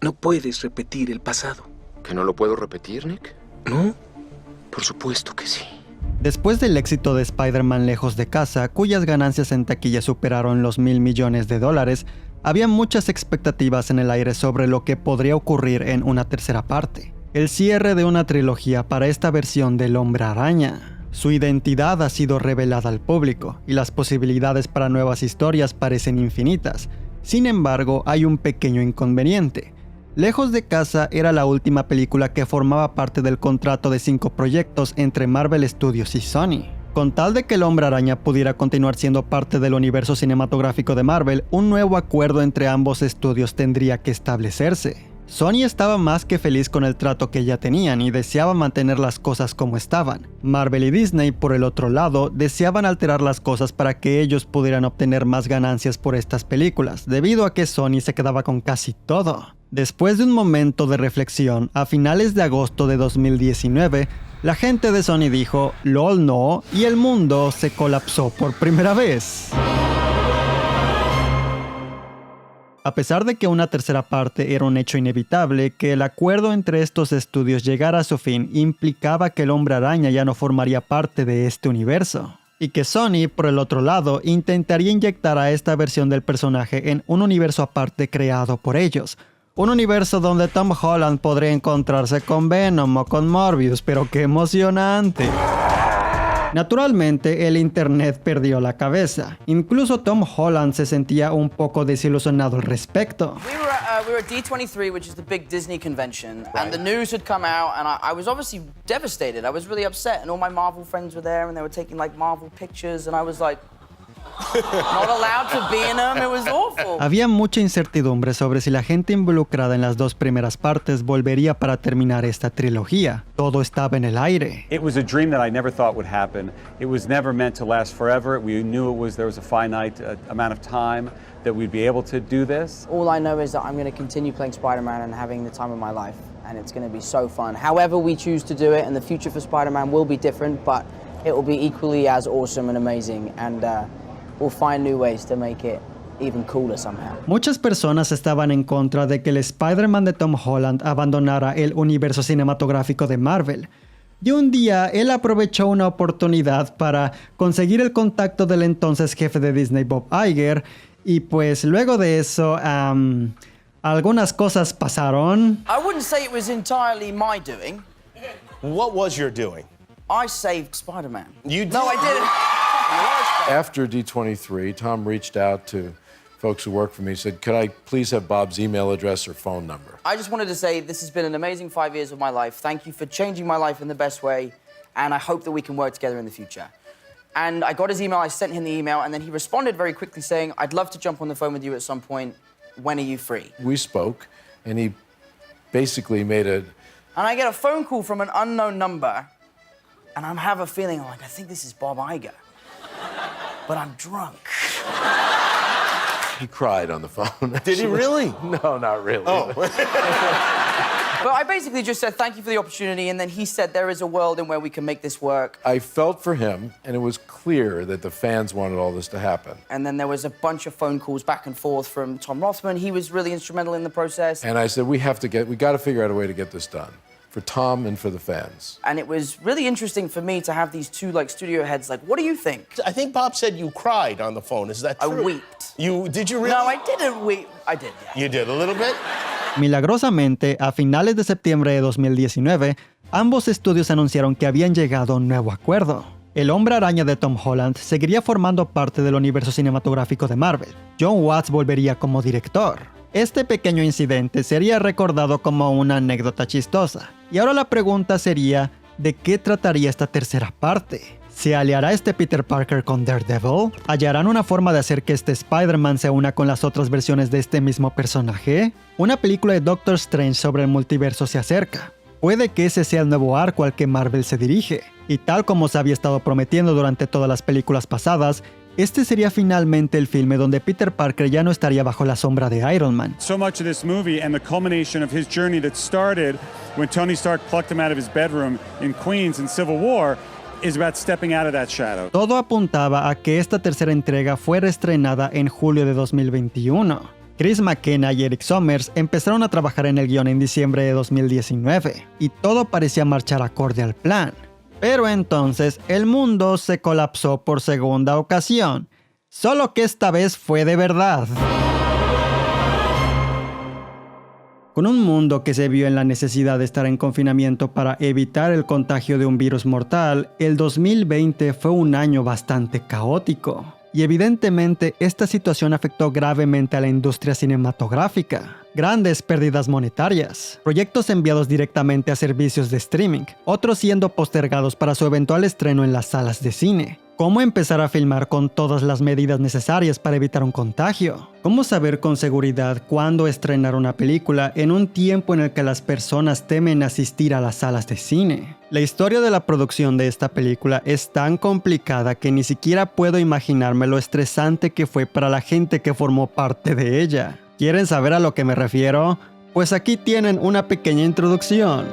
No puedes repetir el pasado. ¿Que no lo puedo repetir, Nick? ¿No? Por supuesto que sí. Después del éxito de Spider-Man Lejos de Casa, cuyas ganancias en taquilla superaron los $1,000 millones, había muchas expectativas en el aire sobre lo que podría ocurrir en una tercera parte. El cierre de una trilogía para esta versión del Hombre Araña. Su identidad ha sido revelada al público y las posibilidades para nuevas historias parecen infinitas. Sin embargo, hay un pequeño inconveniente. Lejos de Casa era la última película que formaba parte del contrato de 5 proyectos entre Marvel Studios y Sony. Con tal de que el Hombre Araña pudiera continuar siendo parte del universo cinematográfico de Marvel, un nuevo acuerdo entre ambos estudios tendría que establecerse. Sony estaba más que feliz con el trato que ya tenían y deseaba mantener las cosas como estaban. Marvel y Disney, por el otro lado, deseaban alterar las cosas para que ellos pudieran obtener más ganancias por estas películas, debido a que Sony se quedaba con casi todo. Después de un momento de reflexión, a finales de agosto de 2019, la gente de Sony dijo "LOL no" y el mundo se colapsó por primera vez. A pesar de que una tercera parte era un hecho inevitable, que el acuerdo entre estos estudios llegara a su fin implicaba que el Hombre Araña ya no formaría parte de este universo. Y que Sony, por el otro lado, intentaría inyectar a esta versión del personaje en un universo aparte creado por ellos. Un universo donde Tom Holland podría encontrarse con Venom o con Morbius, pero ¡qué emocionante! Naturalmente, el internet perdió la cabeza. Incluso Tom Holland se sentía un poco desilusionado al respecto. We were at D23, which is the big Disney convention, and the news had come out, and I was obviously devastated. I was really upset, and all my Marvel friends were there, and they were taking like Marvel pictures, and I was like, not allowed to be in them. It was awful. Había mucha incertidumbre sobre si la gente involucrada en las dos primeras partes volvería para terminar esta trilogía. Todo estaba en el aire. It was a dream that I never thought would happen. It was never meant to last forever. We knew there was a finite amount of time that we'd be able to do this. All I know is that I'm going to continue playing Spider-Man and having the time of my life, and it's going to be so fun. However we choose to do it, and the future for Spider-Man will be different, but it will be equally as awesome and amazing, and we'll find new ways to make it even cooler somehow. Muchas personas estaban en contra de que el Spider-Man de Tom Holland abandonara el universo cinematográfico de Marvel. Y un día él aprovechó una oportunidad para conseguir el contacto del entonces jefe de Disney, Bob Iger, y pues luego de eso, algunas cosas pasaron. I wouldn't say it was entirely my doing. What was your doing? I saved Spider-Man. You did? No, I didn't. After D23, Tom reached out to folks who work for me, said, could I please have Bob's email address or phone number? I just wanted to say this has been an amazing 5 years of my life. Thank you for changing my life in the best way, and I hope that we can work together in the future. And I got his email, I sent him the email, and then he responded very quickly saying, I'd love to jump on the phone with you at some point. When are you free? We spoke, and he basically made a... And I get a phone call from an unknown number, and I have a feeling, I think this is Bob Iger. But I'm drunk. He cried on the phone. Did he really? No, not really. Oh. But I basically just said, thank you for the opportunity, and then he said, there is a world in where we can make this work. I felt for him, and it was clear that the fans wanted all this to happen. And then there was a bunch of phone calls back and forth from Tom Rothman. He was really instrumental in the process. And I said, we got to figure out a way to get this done. For Tom and for the fans. And it was really interesting for me to have these two studio heads what do you think? I think Bob said you cried on the phone. Is that true? I wept. Did you really? No, I didn't weep. I did, yeah. You did a little bit? Milagrosamente, a finales de septiembre de 2019, ambos estudios anunciaron que habían llegado a un nuevo acuerdo. El Hombre Araña de Tom Holland seguiría formando parte del universo cinematográfico de Marvel. Jon Watts volvería como director. Este pequeño incidente sería recordado como una anécdota chistosa. Y ahora la pregunta sería, ¿de qué trataría esta tercera parte? ¿Se aliará este Peter Parker con Daredevil? ¿Hallarán una forma de hacer que este Spider-Man se una con las otras versiones de este mismo personaje? Una película de Doctor Strange sobre el multiverso se acerca. Puede que ese sea el nuevo arco al que Marvel se dirige. Y tal como se había estado prometiendo durante todas las películas pasadas, este sería finalmente el filme donde Peter Parker ya no estaría bajo la sombra de Iron Man. So much of this movie and the culmination of his journey that started when Tony Stark plucked him out of his bedroom in Queens in Civil War is about stepping out of that shadow. Todo apuntaba a que esta tercera entrega fuera estrenada en julio de 2021. Chris McKenna y Eric Sommers empezaron a trabajar en el guión en diciembre de 2019, y todo parecía marchar acorde al plan. Pero entonces el mundo se colapsó por segunda ocasión, solo que esta vez fue de verdad. Con un mundo que se vio en la necesidad de estar en confinamiento para evitar el contagio de un virus mortal, el 2020 fue un año bastante caótico. Y evidentemente esta situación afectó gravemente a la industria cinematográfica. Grandes pérdidas monetarias, proyectos enviados directamente a servicios de streaming, otros siendo postergados para su eventual estreno en las salas de cine. ¿Cómo empezar a filmar con todas las medidas necesarias para evitar un contagio? ¿Cómo saber con seguridad cuándo estrenar una película en un tiempo en el que las personas temen asistir a las salas de cine? La historia de la producción de esta película es tan complicada que ni siquiera puedo imaginarme lo estresante que fue para la gente que formó parte de ella. ¿Quieren saber a lo que me refiero? Pues aquí tienen una pequeña introducción.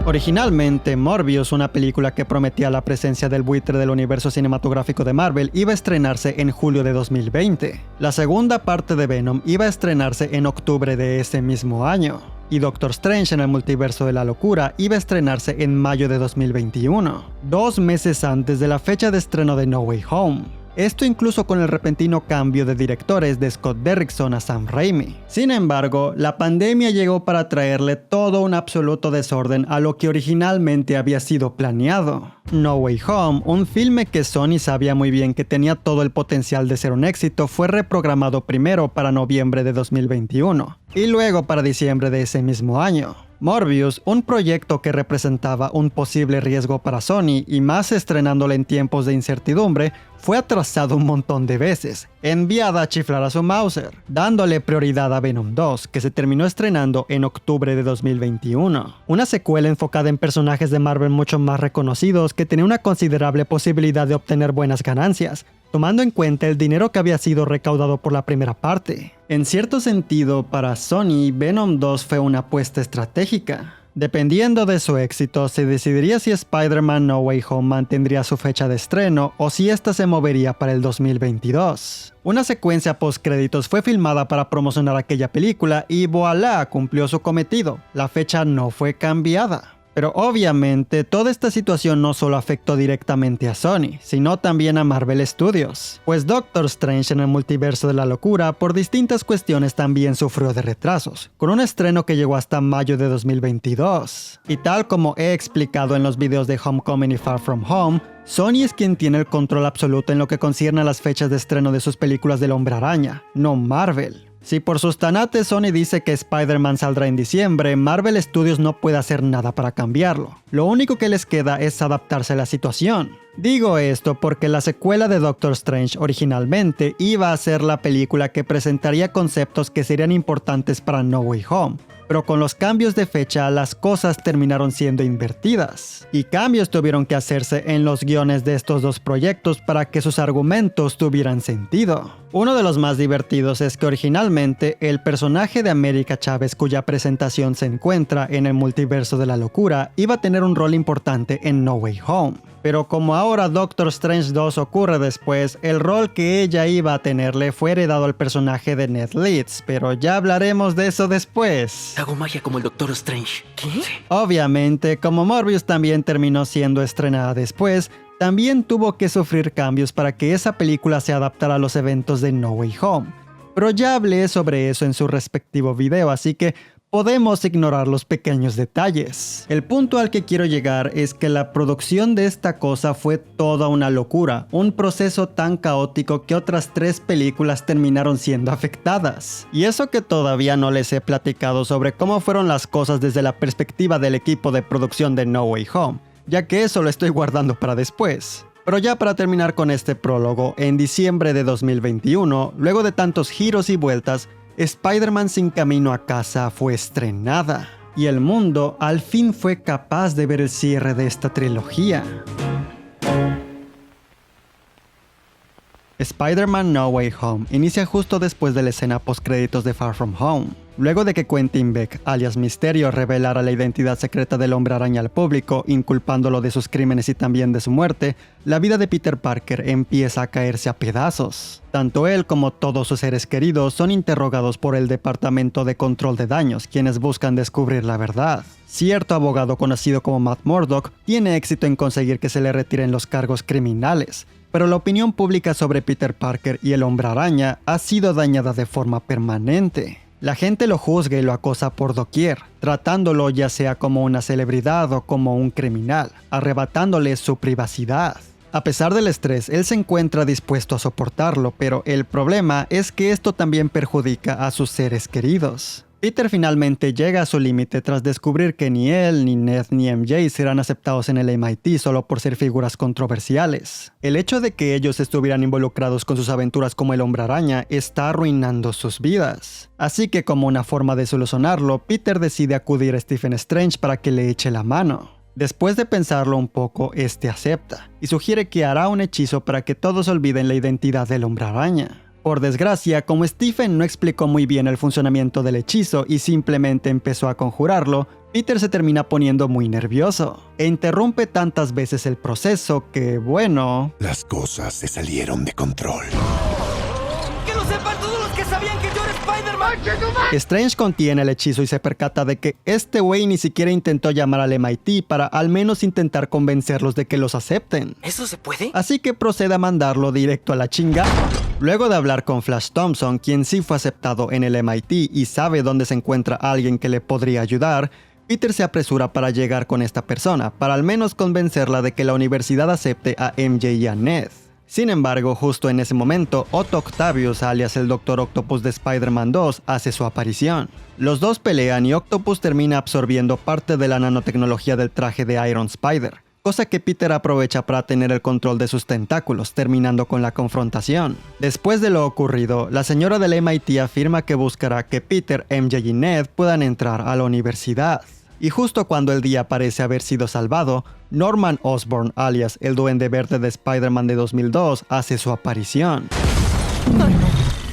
Originalmente, Morbius, una película que prometía la presencia del buitre del universo cinematográfico de Marvel, iba a estrenarse en julio de 2020. La segunda parte de Venom iba a estrenarse en octubre de ese mismo año. Y Doctor Strange en el multiverso de la locura iba a estrenarse en mayo de 2021, 2 meses antes de la fecha de estreno de No Way Home. Esto incluso con el repentino cambio de directores de Scott Derrickson a Sam Raimi. Sin embargo, la pandemia llegó para traerle todo un absoluto desorden a lo que originalmente había sido planeado. No Way Home, un filme que Sony sabía muy bien que tenía todo el potencial de ser un éxito, fue reprogramado primero para noviembre de 2021 y luego para diciembre de ese mismo año. Morbius, un proyecto que representaba un posible riesgo para Sony y más estrenándolo en tiempos de incertidumbre, fue atrasado un montón de veces, enviada a chiflar a su Mauser, dándole prioridad a Venom 2, que se terminó estrenando en octubre de 2021. Una secuela enfocada en personajes de Marvel mucho más reconocidos que tenía una considerable posibilidad de obtener buenas ganancias, tomando en cuenta el dinero que había sido recaudado por la primera parte. En cierto sentido, para Sony, Venom 2 fue una apuesta estratégica. Dependiendo de su éxito, se decidiría si Spider-Man No Way Home mantendría su fecha de estreno o si esta se movería para el 2022. Una secuencia post-créditos fue filmada para promocionar aquella película y voilà, cumplió su cometido. La fecha no fue cambiada. Pero obviamente toda esta situación no solo afectó directamente a Sony, sino también a Marvel Studios, pues Doctor Strange en el multiverso de la locura por distintas cuestiones también sufrió de retrasos, con un estreno que llegó hasta mayo de 2022. Y tal como he explicado en los videos de Homecoming y Far From Home, Sony es quien tiene el control absoluto en lo que concierne a las fechas de estreno de sus películas del Hombre Araña, no Marvel. Si por sus tanates Sony dice que Spider-Man saldrá en diciembre, Marvel Studios no puede hacer nada para cambiarlo. Lo único que les queda es adaptarse a la situación. Digo esto porque la secuela de Doctor Strange originalmente iba a ser la película que presentaría conceptos que serían importantes para No Way Home. Pero con los cambios de fecha las cosas terminaron siendo invertidas, y cambios tuvieron que hacerse en los guiones de estos dos proyectos para que sus argumentos tuvieran sentido. Uno de los más divertidos es que originalmente el personaje de América Chávez, cuya presentación se encuentra en el multiverso de la locura, iba a tener un rol importante en No Way Home. Pero como ahora Doctor Strange 2 ocurre después, el rol que ella iba a tenerle fue heredado al personaje de Ned Leeds, pero ya hablaremos de eso después. Hago magia como el Doctor Strange. ¿Qué? Obviamente, como Morbius también terminó siendo estrenada después, también tuvo que sufrir cambios para que esa película se adaptara a los eventos de No Way Home. Pero ya hablé sobre eso en su respectivo video, así que podemos ignorar los pequeños detalles. El punto al que quiero llegar es que la producción de esta cosa fue toda una locura, un proceso tan caótico que otras 3 películas terminaron siendo afectadas. Y eso que todavía no les he platicado sobre cómo fueron las cosas desde la perspectiva del equipo de producción de No Way Home, ya que eso lo estoy guardando para después. Pero ya para terminar con este prólogo, en diciembre de 2021, luego de tantos giros y vueltas, Spider-Man Sin Camino a Casa fue estrenada, y el mundo al fin fue capaz de ver el cierre de esta trilogía. Spider-Man No Way Home inicia justo después de la escena post-créditos de Far From Home. Luego de que Quentin Beck, alias Mysterio, revelara la identidad secreta del Hombre Araña al público, inculpándolo de sus crímenes y también de su muerte, la vida de Peter Parker empieza a caerse a pedazos. Tanto él como todos sus seres queridos son interrogados por el Departamento de Control de Daños, quienes buscan descubrir la verdad. Cierto abogado conocido como Matt Murdock tiene éxito en conseguir que se le retiren los cargos criminales, pero la opinión pública sobre Peter Parker y el Hombre Araña ha sido dañada de forma permanente. La gente lo juzga y lo acosa por doquier, tratándolo ya sea como una celebridad o como un criminal, arrebatándole su privacidad. A pesar del estrés, él se encuentra dispuesto a soportarlo, pero el problema es que esto también perjudica a sus seres queridos. Peter finalmente llega a su límite tras descubrir que ni él, ni Ned, ni MJ serán aceptados en el MIT solo por ser figuras controversiales. El hecho de que ellos estuvieran involucrados con sus aventuras como el Hombre Araña está arruinando sus vidas. Así que como una forma de solucionarlo, Peter decide acudir a Stephen Strange para que le eche la mano. Después de pensarlo un poco, este acepta y sugiere que hará un hechizo para que todos olviden la identidad del Hombre Araña. Por desgracia, como Stephen no explicó muy bien el funcionamiento del hechizo y simplemente empezó a conjurarlo, Peter se termina poniendo muy nervioso e interrumpe tantas veces el proceso que, bueno... Las cosas se salieron de control. ¡Que lo sepan todos los que sabían que yo era Spider-Man! Strange contiene el hechizo y se percata de que este güey ni siquiera intentó llamar al MIT para al menos intentar convencerlos de que los acepten. ¿Eso se puede? Así que procede a mandarlo directo a la chingada. Luego de hablar con Flash Thompson, quien sí fue aceptado en el MIT y sabe dónde se encuentra alguien que le podría ayudar, Peter se apresura para llegar con esta persona, para al menos convencerla de que la universidad acepte a MJ y a Ned. Sin embargo, justo en ese momento, Otto Octavius, alias el Dr. Octopus de Spider-Man 2, hace su aparición. Los dos pelean y Octopus termina absorbiendo parte de la nanotecnología del traje de Iron Spider, cosa que Peter aprovecha para tener el control de sus tentáculos, terminando con la confrontación. Después de lo ocurrido, la señora del MIT afirma que buscará que Peter, MJ y Ned puedan entrar a la universidad. Y justo cuando el día parece haber sido salvado, Norman Osborn, alias el Duende Verde de Spider-Man de 2002, hace su aparición.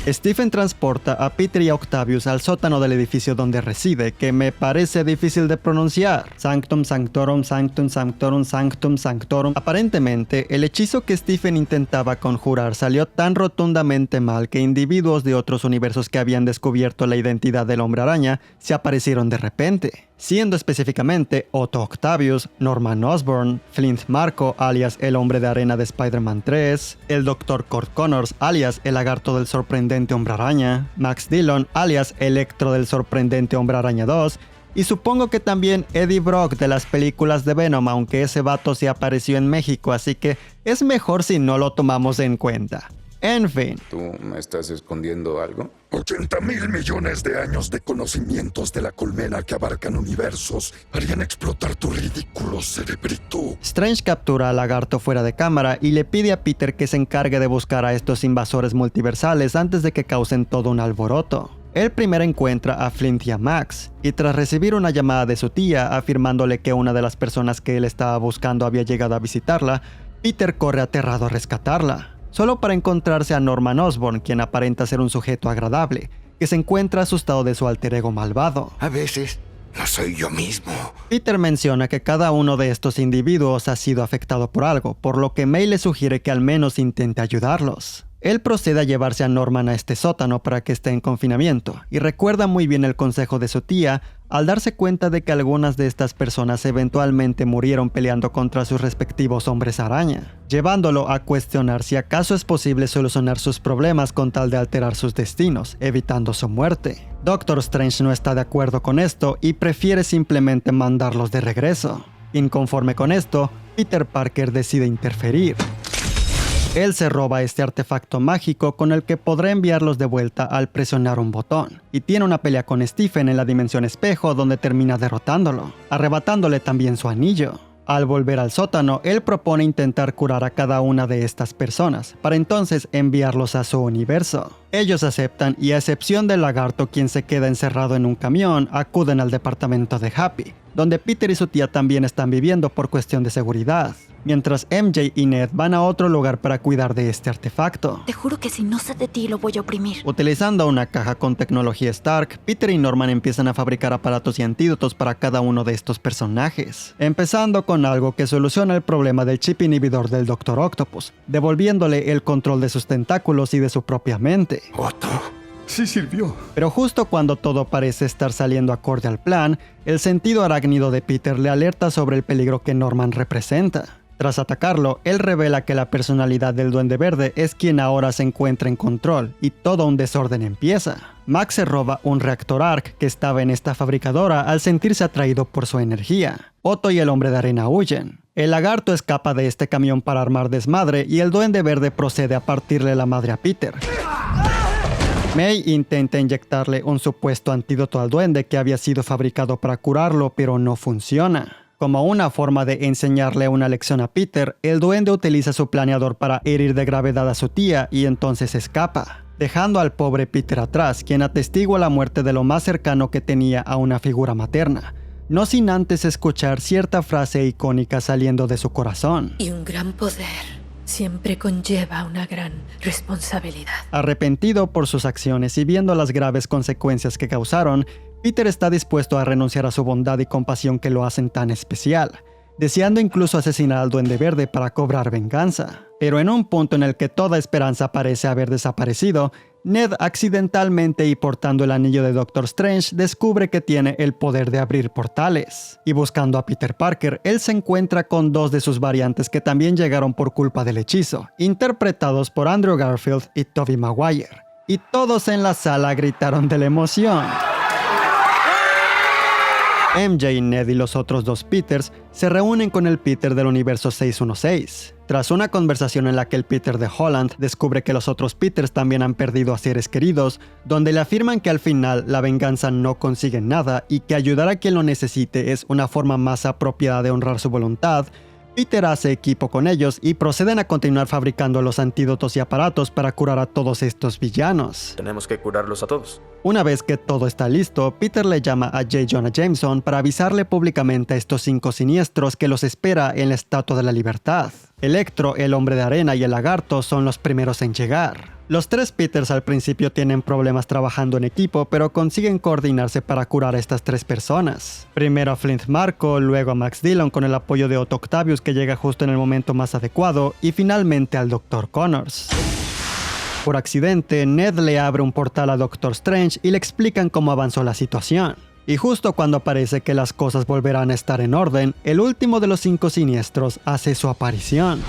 Stephen transporta a Peter y a Octavius al sótano del edificio donde reside, que me parece difícil de pronunciar. Sanctum Sanctorum Sanctum Sanctorum Sanctum Sanctorum. Aparentemente, el hechizo que Stephen intentaba conjurar salió tan rotundamente mal que individuos de otros universos que habían descubierto la identidad del Hombre Araña se aparecieron de repente, siendo específicamente Otto Octavius, Norman Osborn, Flint Marko, alias el Hombre de Arena de Spider-Man 3, el Dr. Curt Connors, alias el Lagarto del sorprendente Hombre Araña, Max Dillon, alias Electro del sorprendente Hombre Araña 2, y supongo que también Eddie Brock de las películas de Venom, aunque ese vato sí apareció en México, así que es mejor si no lo tomamos en cuenta. En fin. ¿Tú me estás escondiendo algo? 80.000 millones de años de conocimientos de la colmena que abarcan universos harían explotar tu ridículo cerebrito. Strange captura al lagarto fuera de cámara y le pide a Peter que se encargue de buscar a estos invasores multiversales antes de que causen todo un alboroto. Él primero encuentra a Flint y a Max, y tras recibir una llamada de su tía afirmándole que una de las personas que él estaba buscando había llegado a visitarla, Peter corre aterrado a rescatarla, solo para encontrarse a Norman Osborn, quien aparenta ser un sujeto agradable, que se encuentra asustado de su alter ego malvado. A veces no soy yo mismo. Peter menciona que cada uno de estos individuos ha sido afectado por algo, por lo que May le sugiere que al menos intente ayudarlos. Él procede a llevarse a Norman a este sótano para que esté en confinamiento, y recuerda muy bien el consejo de su tía al darse cuenta de que algunas de estas personas eventualmente murieron peleando contra sus respectivos hombres araña, llevándolo a cuestionar si acaso es posible solucionar sus problemas con tal de alterar sus destinos, evitando su muerte. Doctor Strange no está de acuerdo con esto y prefiere simplemente mandarlos de regreso. Inconforme con esto, Peter Parker decide interferir. Él se roba este artefacto mágico con el que podrá enviarlos de vuelta al presionar un botón, y tiene una pelea con Stephen en la dimensión espejo donde termina derrotándolo, arrebatándole también su anillo. Al volver al sótano, él propone intentar curar a cada una de estas personas, para entonces enviarlos a su universo. Ellos aceptan y a excepción del lagarto, quien se queda encerrado en un camión, acuden al departamento de Happy, donde Peter y su tía también están viviendo por cuestión de seguridad. mientras MJ y Ned van a otro lugar para cuidar de este artefacto. Te juro que si no sé de ti lo voy a oprimir. Utilizando una caja con tecnología Stark, Peter y Norman empiezan a fabricar aparatos y antídotos para cada uno de estos personajes, empezando con algo que soluciona el problema del chip inhibidor del Dr. Octopus, devolviéndole el control de sus tentáculos y de su propia mente. Otto, sí sirvió. Pero justo cuando todo parece estar saliendo acorde al plan, el sentido arácnido de Peter le alerta sobre el peligro que Norman representa. Tras atacarlo, él revela que la personalidad del Duende Verde es quien ahora se encuentra en control, y todo un desorden empieza. Max se roba un reactor ARC que estaba en esta fabricadora al sentirse atraído por su energía. Otto y el Hombre de Arena huyen. El Lagarto escapa de este camión para armar desmadre y el Duende Verde procede a partirle la madre a Peter. May intenta inyectarle un supuesto antídoto al duende que había sido fabricado para curarlo, pero no funciona. Como una forma de enseñarle una lección a Peter, el duende utiliza su planeador para herir de gravedad a su tía y entonces escapa, dejando al pobre Peter atrás, quien atestigua la muerte de lo más cercano que tenía a una figura materna, no sin antes escuchar cierta frase icónica saliendo de su corazón. Y un gran poder siempre conlleva una gran responsabilidad. Arrepentido por sus acciones y viendo las graves consecuencias que causaron, Peter está dispuesto a renunciar a su bondad y compasión que lo hacen tan especial, deseando incluso asesinar al Duende Verde para cobrar venganza. Pero en un punto en el que toda esperanza parece haber desaparecido, Ned accidentalmente y portando el anillo de Doctor Strange descubre que tiene el poder de abrir portales. Y buscando a Peter Parker, él se encuentra con dos de sus variantes que también llegaron por culpa del hechizo, interpretados por Andrew Garfield y Tobey Maguire. Y todos en la sala gritaron de la emoción. MJ, Ned y los otros dos Peters se reúnen con el Peter del universo 616. Tras una conversación en la que el Peter de Holland descubre que los otros Peters también han perdido a seres queridos, donde le afirman que al final la venganza no consigue nada y que ayudar a quien lo necesite es una forma más apropiada de honrar su voluntad, Peter hace equipo con ellos y proceden a continuar fabricando los antídotos y aparatos para curar a todos estos villanos. Tenemos que curarlos a todos. Una vez que todo está listo, Peter le llama a J. Jonah Jameson para avisarle públicamente a estos 5 siniestros que los espera en la Estatua de la Libertad. Electro, el Hombre de Arena y el Lagarto son los primeros en llegar. Los 3 Peters al principio tienen problemas trabajando en equipo, pero consiguen coordinarse para curar a estas 3 personas. Primero a Flint Marko, luego a Max Dillon con el apoyo de Otto Octavius que llega justo en el momento más adecuado, y finalmente al Dr. Connors. Por accidente, Ned le abre un portal a Doctor Strange y le explican cómo avanzó la situación. Y justo cuando parece que las cosas volverán a estar en orden, el último de los 5 siniestros hace su aparición.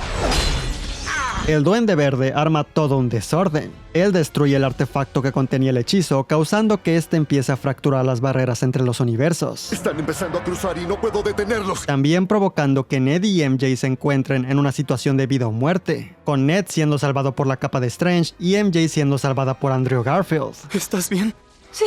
El Duende Verde arma todo un desorden. Él destruye el artefacto que contenía el hechizo, causando que este empiece a fracturar las barreras entre los universos. Están empezando a cruzar y no puedo detenerlos. También provocando que Ned y MJ se encuentren en una situación de vida o muerte, con Ned siendo salvado por la capa de Strange y MJ siendo salvada por Andrew Garfield. ¿Estás bien? Sí.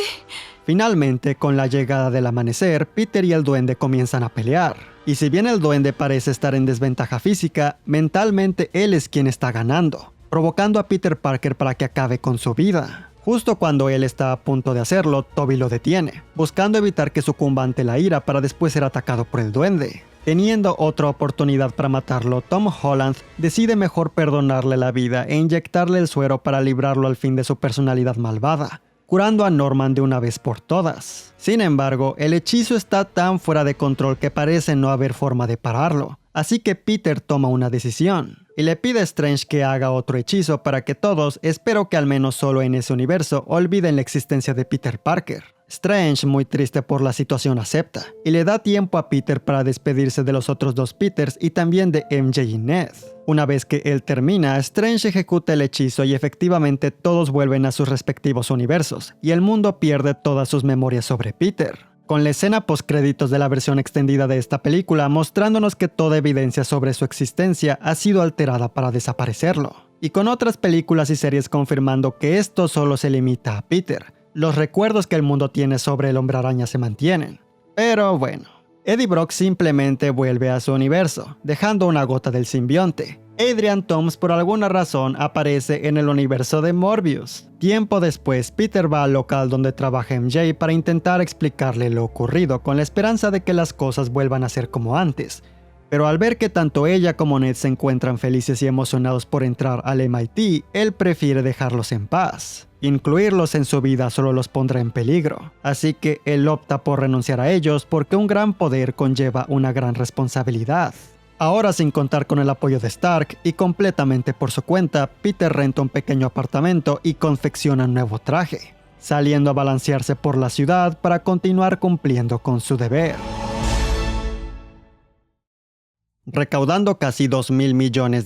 Finalmente, con la llegada del amanecer, Peter y el duende comienzan a pelear. Y si bien el duende parece estar en desventaja física, mentalmente él es quien está ganando, provocando a Peter Parker para que acabe con su vida. Justo cuando él está a punto de hacerlo, Tobey lo detiene, buscando evitar que sucumba ante la ira para después ser atacado por el duende. Teniendo otra oportunidad para matarlo, Tom Holland decide mejor perdonarle la vida e inyectarle el suero para librarlo al fin de su personalidad malvada, curando a Norman de una vez por todas. Sin embargo, el hechizo está tan fuera de control que parece no haber forma de pararlo, así que Peter toma una decisión, y le pide a Strange que haga otro hechizo para que todos, espero que al menos solo en ese universo, olviden la existencia de Peter Parker. Strange, muy triste por la situación, acepta, y le da tiempo a Peter para despedirse de los otros 2 Peters y también de MJ y Ned. Una vez que él termina, Strange ejecuta el hechizo y efectivamente todos vuelven a sus respectivos universos, y el mundo pierde todas sus memorias sobre Peter, con la escena postcréditos de la versión extendida de esta película mostrándonos que toda evidencia sobre su existencia ha sido alterada para desaparecerlo, y con otras películas y series confirmando que esto solo se limita a Peter. Los recuerdos que el mundo tiene sobre el Hombre Araña se mantienen. Pero bueno, Eddie Brock simplemente vuelve a su universo, dejando una gota del simbionte. Adrian Toomes por alguna razón aparece en el universo de Morbius. Tiempo después, Peter va al local donde trabaja MJ para intentar explicarle lo ocurrido, con la esperanza de que las cosas vuelvan a ser como antes. Pero al ver que tanto ella como Ned se encuentran felices y emocionados por entrar al MIT, él prefiere dejarlos en paz. Incluirlos en su vida solo los pondrá en peligro, así que él opta por renunciar a ellos porque un gran poder conlleva una gran responsabilidad. Ahora, sin contar con el apoyo de Stark y completamente por su cuenta, Peter renta un pequeño apartamento y confecciona un nuevo traje, saliendo a balancearse por la ciudad para continuar cumpliendo con su deber. Recaudando casi $2.000 millones,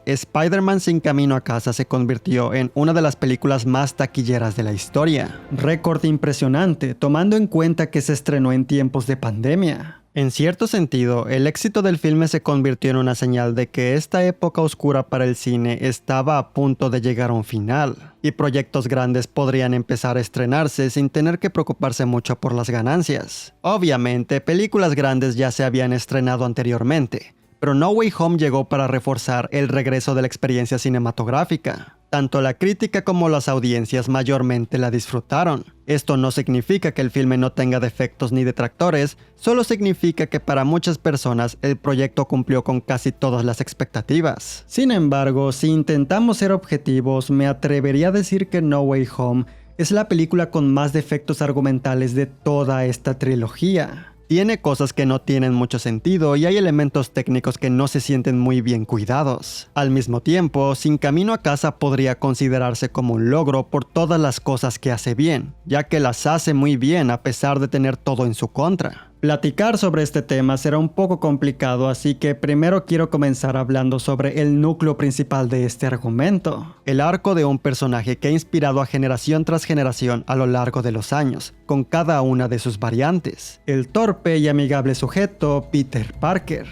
Spider-Man Sin Camino a Casa se convirtió en una de las películas más taquilleras de la historia. Récord impresionante, tomando en cuenta que se estrenó en tiempos de pandemia. En cierto sentido, el éxito del filme se convirtió en una señal de que esta época oscura para el cine estaba a punto de llegar a un final, y proyectos grandes podrían empezar a estrenarse sin tener que preocuparse mucho por las ganancias. Obviamente, películas grandes ya se habían estrenado anteriormente, pero No Way Home llegó para reforzar el regreso de la experiencia cinematográfica. Tanto la crítica como las audiencias mayormente la disfrutaron. Esto no significa que el filme no tenga defectos ni detractores, solo significa que para muchas personas el proyecto cumplió con casi todas las expectativas. Sin embargo, si intentamos ser objetivos, me atrevería a decir que No Way Home es la película con más defectos argumentales de toda esta trilogía. Tiene cosas que no tienen mucho sentido y hay elementos técnicos que no se sienten muy bien cuidados. Al mismo tiempo, Sin Camino a Casa podría considerarse como un logro por todas las cosas que hace bien, ya que las hace muy bien a pesar de tener todo en su contra. Platicar sobre este tema será un poco complicado, así que primero quiero comenzar hablando sobre el núcleo principal de este argumento, el arco de un personaje que ha inspirado a generación tras generación a lo largo de los años, con cada una de sus variantes, el torpe y amigable sujeto Peter Parker.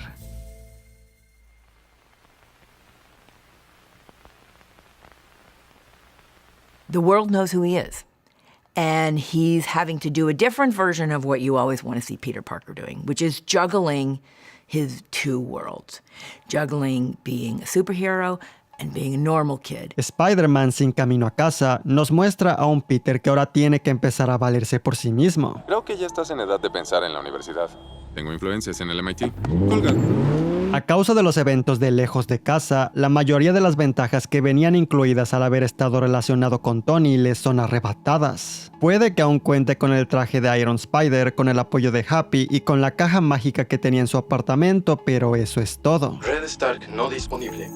The world knows who he is. And he's having to do a different version of what you always want to see Peter Parker doing, which is juggling his two worlds. Juggling being a superhero and being a normal kid. Spider-Man Sin Camino a Casa nos muestra a un Peter que ahora tiene que empezar a valerse por sí mismo. Creo que ya estás en edad de pensar en la universidad. Tengo influencias en el MIT. Colga. A causa de los eventos de Lejos de Casa, la mayoría de las ventajas que venían incluidas al haber estado relacionado con Tony le son arrebatadas. Puede que aún cuente con el traje de Iron Spider, con el apoyo de Happy y con la caja mágica que tenía en su apartamento, pero eso es todo. Red Stark no disponible.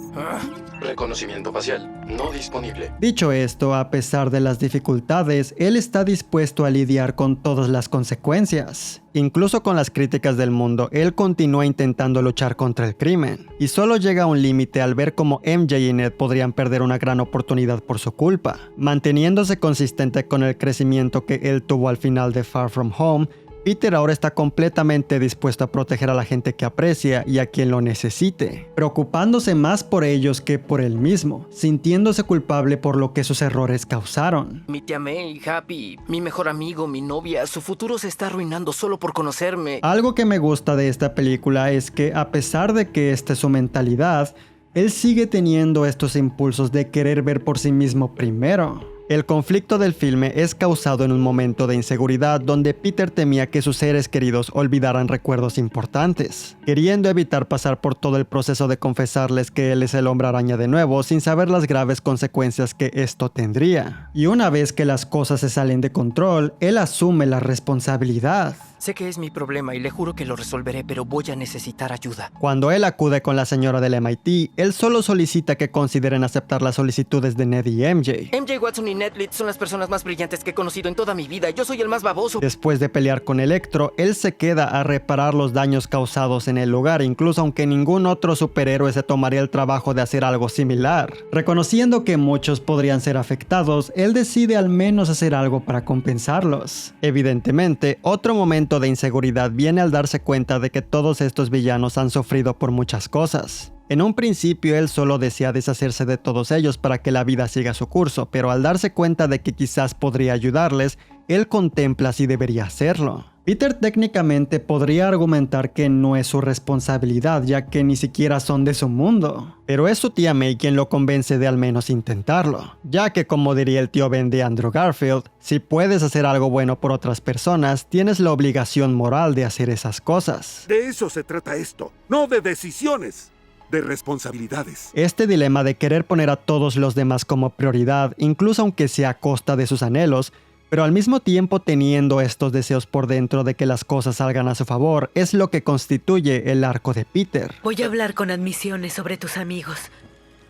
Reconocimiento facial no disponible. Dicho esto, a pesar de las dificultades, él está dispuesto a lidiar con todas las consecuencias. Incluso con las críticas del mundo, él continúa intentando luchar contra el crimen, y solo llega a un límite al ver cómo MJ y Ned podrían perder una gran oportunidad por su culpa. Manteniéndose consistente con el crecimiento que él tuvo al final de Far From Home, Peter ahora está completamente dispuesto a proteger a la gente que aprecia y a quien lo necesite, preocupándose más por ellos que por él mismo, sintiéndose culpable por lo que sus errores causaron. Mi tía May, Happy, mi mejor amigo, mi novia, su futuro se está arruinando solo por conocerme. Algo que me gusta de esta película es que, a pesar de que esta es su mentalidad, él sigue teniendo estos impulsos de querer ver por sí mismo primero. El conflicto del filme es causado en un momento de inseguridad donde Peter temía que sus seres queridos olvidaran recuerdos importantes, queriendo evitar pasar por todo el proceso de confesarles que él es el Hombre Araña de nuevo sin saber las graves consecuencias que esto tendría. Y una vez que las cosas se salen de control, él asume la responsabilidad. Sé que es mi problema y le juro que lo resolveré, pero voy a necesitar ayuda. Cuando él acude con la señora del MIT, él solo solicita que consideren aceptar las solicitudes de Ned y MJ. MJ Watson y Ned Leeds son las personas más brillantes que he conocido en toda mi vida. Yo soy el más baboso. Después de pelear con Electro, él se queda a reparar los daños causados en el lugar, incluso aunque ningún otro superhéroe se tomaría el trabajo de hacer algo similar. Reconociendo que muchos podrían ser afectados, él decide al menos hacer algo para compensarlos. Evidentemente, otro momento de inseguridad viene al darse cuenta de que todos estos villanos han sufrido por muchas cosas. En un principio él solo desea deshacerse de todos ellos para que la vida siga su curso, pero al darse cuenta de que quizás podría ayudarles, él contempla si debería hacerlo. Peter técnicamente podría argumentar que no es su responsabilidad, ya que ni siquiera son de su mundo. Pero es su tía May quien lo convence de al menos intentarlo, ya que, como diría el tío Ben de Andrew Garfield, si puedes hacer algo bueno por otras personas, tienes la obligación moral de hacer esas cosas. De eso se trata esto, no de decisiones, de responsabilidades. Este dilema de querer poner a todos los demás como prioridad, incluso aunque sea a costa de sus anhelos, pero al mismo tiempo teniendo estos deseos por dentro de que las cosas salgan a su favor, es lo que constituye el arco de Peter. Voy a hablar con admisiones sobre tus amigos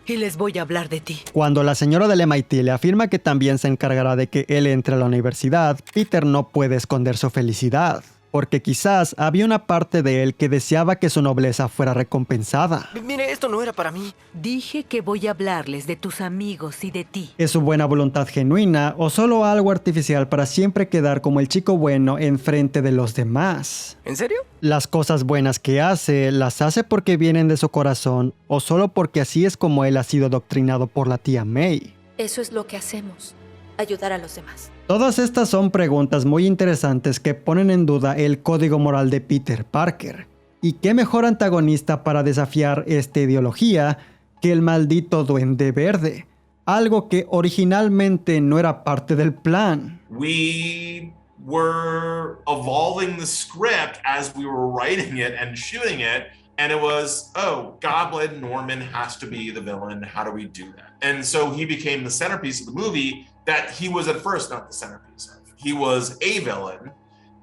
y les voy a hablar de ti. Cuando la señora del MIT le afirma que también se encargará de que él entre a la universidad, Peter no puede esconder su felicidad, porque quizás había una parte de él que deseaba que su nobleza fuera recompensada. Mire, esto no era para mí. Dije que voy a hablarles de tus amigos y de ti. ¿Es su buena voluntad genuina o solo algo artificial para siempre quedar como el chico bueno enfrente de los demás? ¿En serio? Las cosas buenas que hace, ¿las hace porque vienen de su corazón o solo porque así es como él ha sido adoctrinado por la tía May? Eso es lo que hacemos, ayudar a los demás. Todas estas son preguntas muy interesantes que ponen en duda el código moral de Peter Parker. ¿Y qué mejor antagonista para desafiar esta ideología que el maldito Duende Verde? Algo que originalmente no era parte del plan. We were evolving the script as we were writing it and shooting it, and it was, oh, Goblin Norman has to be the villain. How do we do that? And so he became the centerpiece of the movie that he was at first not the centerpiece of. He was a villain,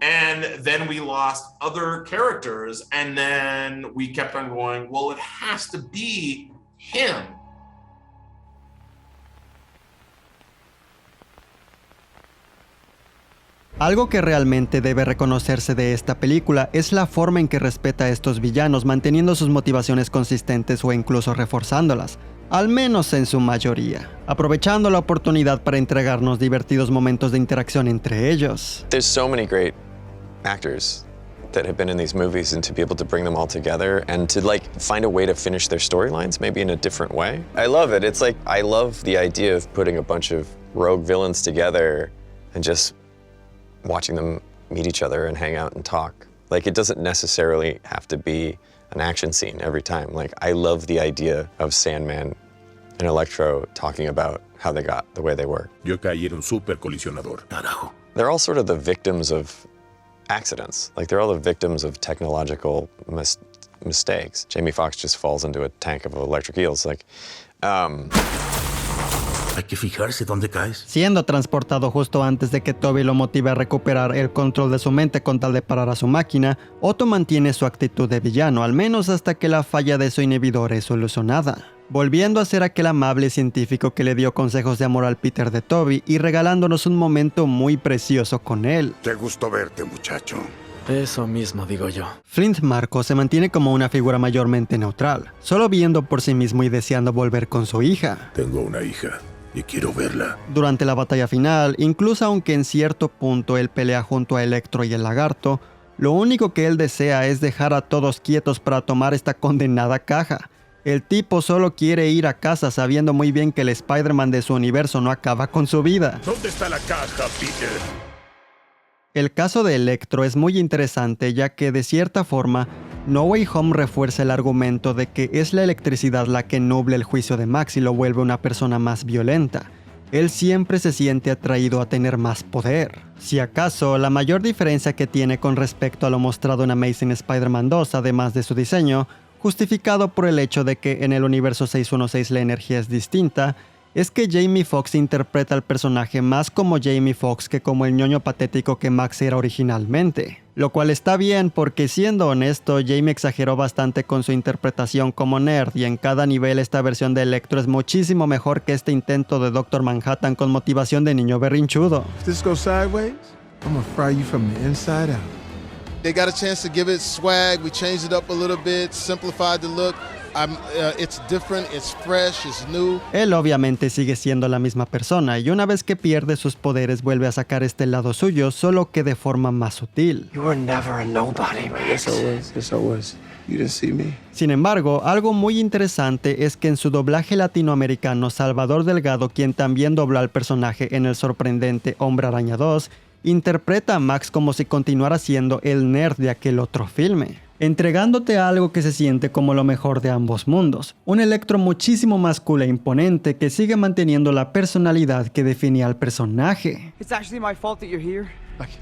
and then we lost other characters, and then we kept on going, well, it has to be him. Algo que realmente debe reconocerse de esta película es la forma en que respeta a estos villanos, manteniendo sus motivaciones consistentes o incluso reforzándolas, al menos en su mayoría, aprovechando la oportunidad para entregarnos divertidos momentos de interacción entre ellos. There's so many great actors that have been in these movies, and to be able to bring them all together and to like find a way to finish their storylines maybe in a different way. I love it. It's like, I love the idea of putting a bunch of rogue villains together and just watching them meet each other and hang out and talk. Like, it doesn't necessarily have to be an action scene every time. Like, I love the idea of Sandman and Electro talking about how they got the way they were. Yo caí en un super colisionador, carajo. They're all sort of the victims of accidents. Like, they're all the victims of technological mistakes. Jamie Foxx just falls into a tank of electric eels. Like, Hay que fijarse dónde caes. Siendo transportado justo antes de que Toby lo motive a recuperar el control de su mente con tal de parar a su máquina, Otto mantiene su actitud de villano, al menos hasta que la falla de su inhibidor es solucionada, volviendo a ser aquel amable científico que le dio consejos de amor al Peter de Toby y regalándonos un momento muy precioso con él. Qué gusto verte, muchacho. Eso mismo digo yo. Flint Marko se mantiene como una figura mayormente neutral, solo viendo por sí mismo y deseando volver con su hija. Tengo una hija y quiero verla. Durante la batalla final, incluso aunque en cierto punto él pelea junto a Electro y el Lagarto, lo único que él desea es dejar a todos quietos para tomar esta condenada caja. El tipo solo quiere ir a casa sabiendo muy bien que el Spider-Man de su universo no acaba con su vida. ¿Dónde está la caja, Peter? El caso de Electro es muy interesante, ya que de cierta forma No Way Home refuerza el argumento de que es la electricidad la que nubla el juicio de Max y lo vuelve una persona más violenta. Él siempre se siente atraído a tener más poder. Si acaso, la mayor diferencia que tiene con respecto a lo mostrado en Amazing Spider-Man 2, además de su diseño, justificado por el hecho de que en el universo 616 la energía es distinta, es que Jamie Foxx interpreta al personaje más como Jamie Foxx que como el ñoño patético que Max era originalmente. Lo cual está bien porque, siendo honesto, Jamie exageró bastante con su interpretación como nerd y en cada nivel esta versión de Electro es muchísimo mejor que este intento de Dr. Manhattan con motivación de niño berrinchudo. If this goes sideways, I'm gonna fry you from the inside out. They got a chance to give it swag. We changed it up a little bit, simplified the look. It's different, it's fresh, it's new. Él obviamente sigue siendo la misma persona y una vez que pierde sus poderes vuelve a sacar este lado suyo, solo que de forma más sutil. You were never a nobody, Max. Yes, I was. You didn't see me. Sin embargo, algo muy interesante es que en su doblaje latinoamericano, Salvador Delgado, quien también dobló al personaje en el sorprendente Hombre Araña 2, interpreta a Max como si continuara siendo el nerd de aquel otro filme, entregándote algo que se siente como lo mejor de ambos mundos. Un Electro muchísimo más cool e imponente que sigue manteniendo la personalidad que definía al personaje. It's actually my fault that you're here. Like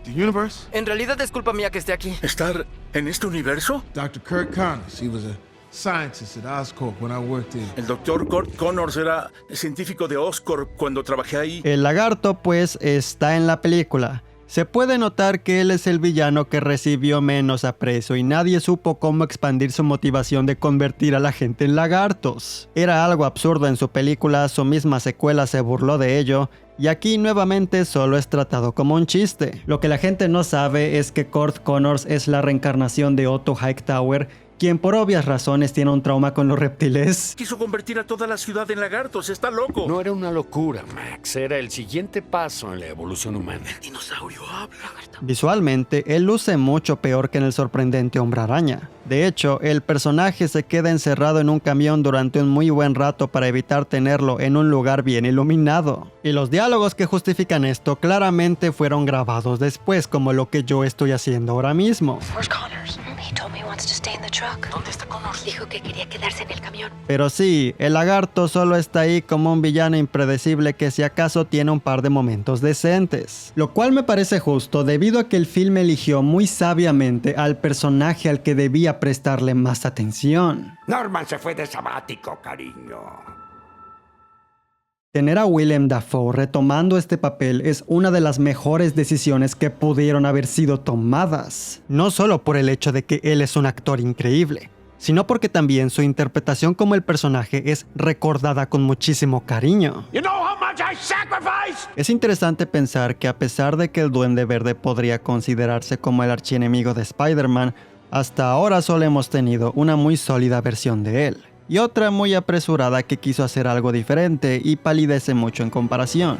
the universe? En realidad es culpa mía que esté aquí. ¿Estar en este universo? Dr. Kurt Connors, he was a scientist at Oscorp when I worked there. El Dr. Kurt Connors era científico de Oscorp cuando trabajé ahí. El lagarto, pues, está en la película. Se puede notar que él es el villano que recibió menos aprecio y nadie supo cómo expandir su motivación de convertir a la gente en lagartos. Era algo absurdo en su película, su misma secuela se burló de ello, y aquí nuevamente solo es tratado como un chiste. Lo que la gente no sabe es que Kurt Connors es la reencarnación de Otto Hightower, quien por obvias razones tiene un trauma con los reptiles. Quiso convertir a toda la ciudad en lagartos, está loco. No era una locura, Max, era el siguiente paso en la evolución humana. El dinosaurio habla. Visualmente, él luce mucho peor que en el sorprendente Hombre Araña. De hecho, el personaje se queda encerrado en un camión durante un muy buen rato para evitar tenerlo en un lugar bien iluminado. Y los diálogos que justifican esto claramente fueron grabados después, como lo que yo estoy haciendo ahora mismo. ¿Dónde está Connors? Dijo que quería quedarse en el camión. Pero sí, el lagarto solo está ahí como un villano impredecible que si acaso tiene un par de momentos decentes. Lo cual me parece justo debido a que el film eligió muy sabiamente al personaje al que debía prestarle más atención. Norman se fue de sabático, cariño. Tener a Willem Dafoe retomando este papel es una de las mejores decisiones que pudieron haber sido tomadas. No solo por el hecho de que él es un actor increíble, sino porque también su interpretación como el personaje es recordada con muchísimo cariño. Es interesante pensar que a pesar de que el Duende Verde podría considerarse como el archienemigo de Spider-Man, hasta ahora solo hemos tenido una muy sólida versión de él. Y otra muy apresurada que quiso hacer algo diferente y palidece mucho en comparación.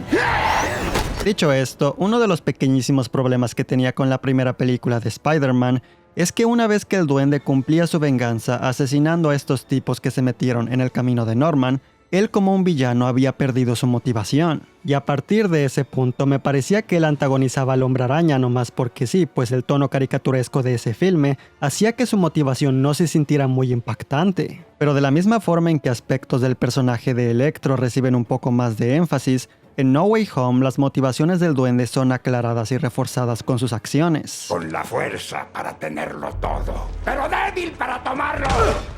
Dicho esto, uno de los pequeñísimos problemas que tenía con la primera película de Spider-Man es que una vez que el duende cumplía su venganza asesinando a estos tipos que se metieron en el camino de Norman, él como un villano había perdido su motivación. Y a partir de ese punto me parecía que él antagonizaba al Hombre Araña nomás porque sí, pues el tono caricaturesco de ese filme hacía que su motivación no se sintiera muy impactante. Pero de la misma forma en que aspectos del personaje de Electro reciben un poco más de énfasis, en No Way Home las motivaciones del duende son aclaradas y reforzadas con sus acciones. Con la fuerza para tenerlo todo, pero débil para tomarlo.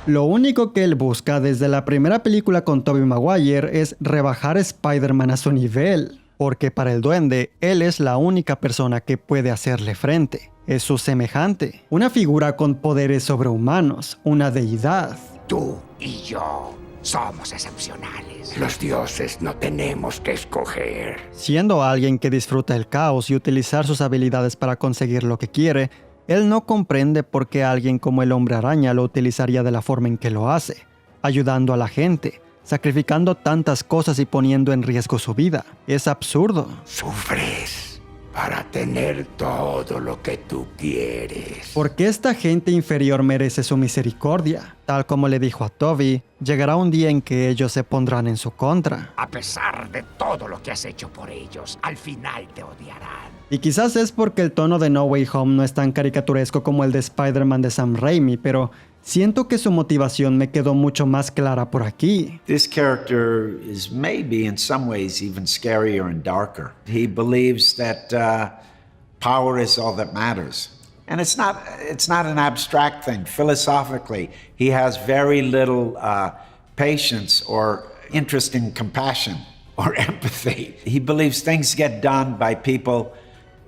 Lo único que él busca desde la primera película con Tobey Maguire es rebajar a Spider-Man a su nivel, porque para el duende, él es la única persona que puede hacerle frente. Es su semejante, una figura con poderes sobrehumanos, una deidad. Tú y yo somos excepcionales. Los dioses no tenemos que escoger. Siendo alguien que disfruta el caos y utilizar sus habilidades para conseguir lo que quiere, él no comprende por qué alguien como el Hombre Araña lo utilizaría de la forma en que lo hace, ayudando a la gente, sacrificando tantas cosas y poniendo en riesgo su vida. Es absurdo. Sufres para tener todo lo que tú quieres. Porque esta gente inferior merece su misericordia. Tal como le dijo a Toby, llegará un día en que ellos se pondrán en su contra. A pesar de todo lo que has hecho por ellos, al final te odiarán. Y quizás es porque el tono de No Way Home no es tan caricaturesco como el de Spider-Man de Sam Raimi, pero siento que su motivación me quedó mucho más clara por aquí. This character is maybe in some ways even scarier and darker. He believes that power is all that matters. And it's not an abstract thing. Philosophically, he has very little patience or interest in compassion or empathy. He believes things get done by people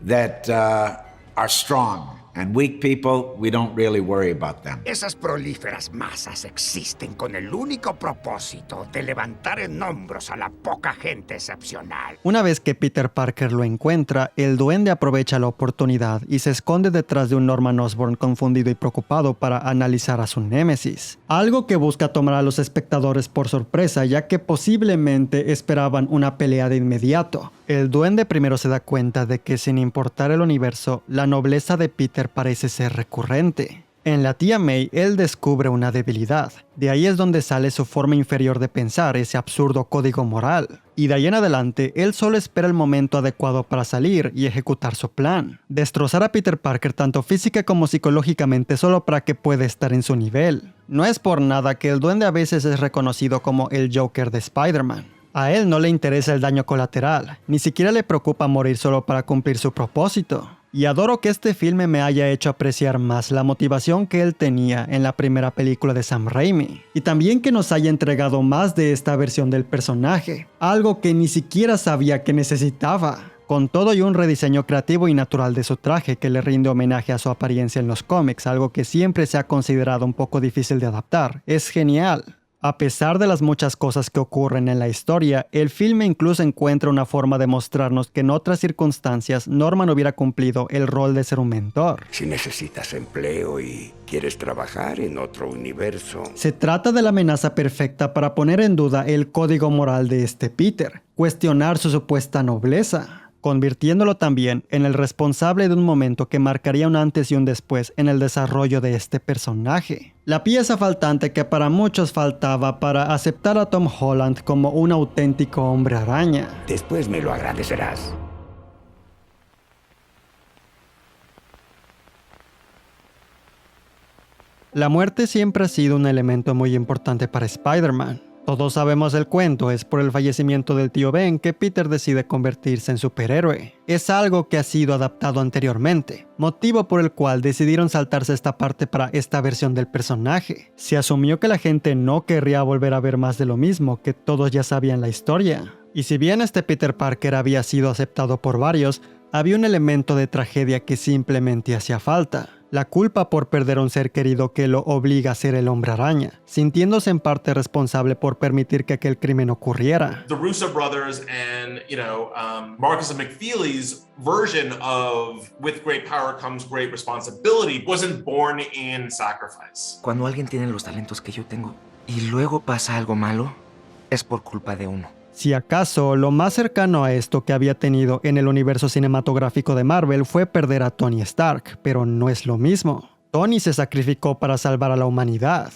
that are strong. And weak people, we don't really worry about them. Esas prolíferas masas existen con el único propósito de levantar en hombros a la poca gente excepcional. Una vez que Peter Parker lo encuentra, el duende aprovecha la oportunidad y se esconde detrás de un Norman Osborn confundido y preocupado para analizar a su némesis. Algo que busca tomar a los espectadores por sorpresa, ya que posiblemente esperaban una pelea de inmediato. El duende primero se da cuenta de que sin importar el universo, la nobleza de Peter parece ser recurrente. En la tía May, él descubre una debilidad. De ahí es donde sale su forma inferior de pensar, ese absurdo código moral. Y de ahí en adelante, él solo espera el momento adecuado para salir y ejecutar su plan. Destrozar a Peter Parker tanto física como psicológicamente solo para que pueda estar en su nivel. No es por nada que el Duende a veces es reconocido como el Joker de Spider-Man. A él no le interesa el daño colateral, ni siquiera le preocupa morir solo para cumplir su propósito. Y adoro que este filme me haya hecho apreciar más la motivación que él tenía en la primera película de Sam Raimi. Y también que nos haya entregado más de esta versión del personaje, algo que ni siquiera sabía que necesitaba. Con todo y un rediseño creativo y natural de su traje que le rinde homenaje a su apariencia en los cómics, algo que siempre se ha considerado un poco difícil de adaptar, es genial. A pesar de las muchas cosas que ocurren en la historia, el filme incluso encuentra una forma de mostrarnos que en otras circunstancias Norman hubiera cumplido el rol de ser un mentor. Si necesitas empleo y quieres trabajar en otro universo. Se trata de la amenaza perfecta para poner en duda el código moral de este Peter, cuestionar su supuesta nobleza, convirtiéndolo también en el responsable de un momento que marcaría un antes y un después en el desarrollo de este personaje. La pieza faltante que para muchos faltaba para aceptar a Tom Holland como un auténtico hombre araña. Después me lo agradecerás. La muerte siempre ha sido un elemento muy importante para Spider-Man. Todos sabemos el cuento, es por el fallecimiento del tío Ben que Peter decide convertirse en superhéroe. Es algo que ha sido adaptado anteriormente, motivo por el cual decidieron saltarse esta parte para esta versión del personaje. Se asumió que la gente no querría volver a ver más de lo mismo, que todos ya sabían la historia. Y si bien este Peter Parker había sido aceptado por varios, había un elemento de tragedia que simplemente hacía falta. La culpa por perder a un ser querido que lo obliga a ser el hombre araña, sintiéndose en parte responsable por permitir que aquel crimen ocurriera. The Russo brothers and, Marcus and McFeely's version of with great power comes great responsibility wasn't born in sacrifice. Cuando alguien tiene los talentos que yo tengo y luego pasa algo malo, es por culpa de uno. Si acaso, lo más cercano a esto que había tenido en el universo cinematográfico de Marvel fue perder a Tony Stark, pero no es lo mismo. Tony se sacrificó para salvar a la humanidad.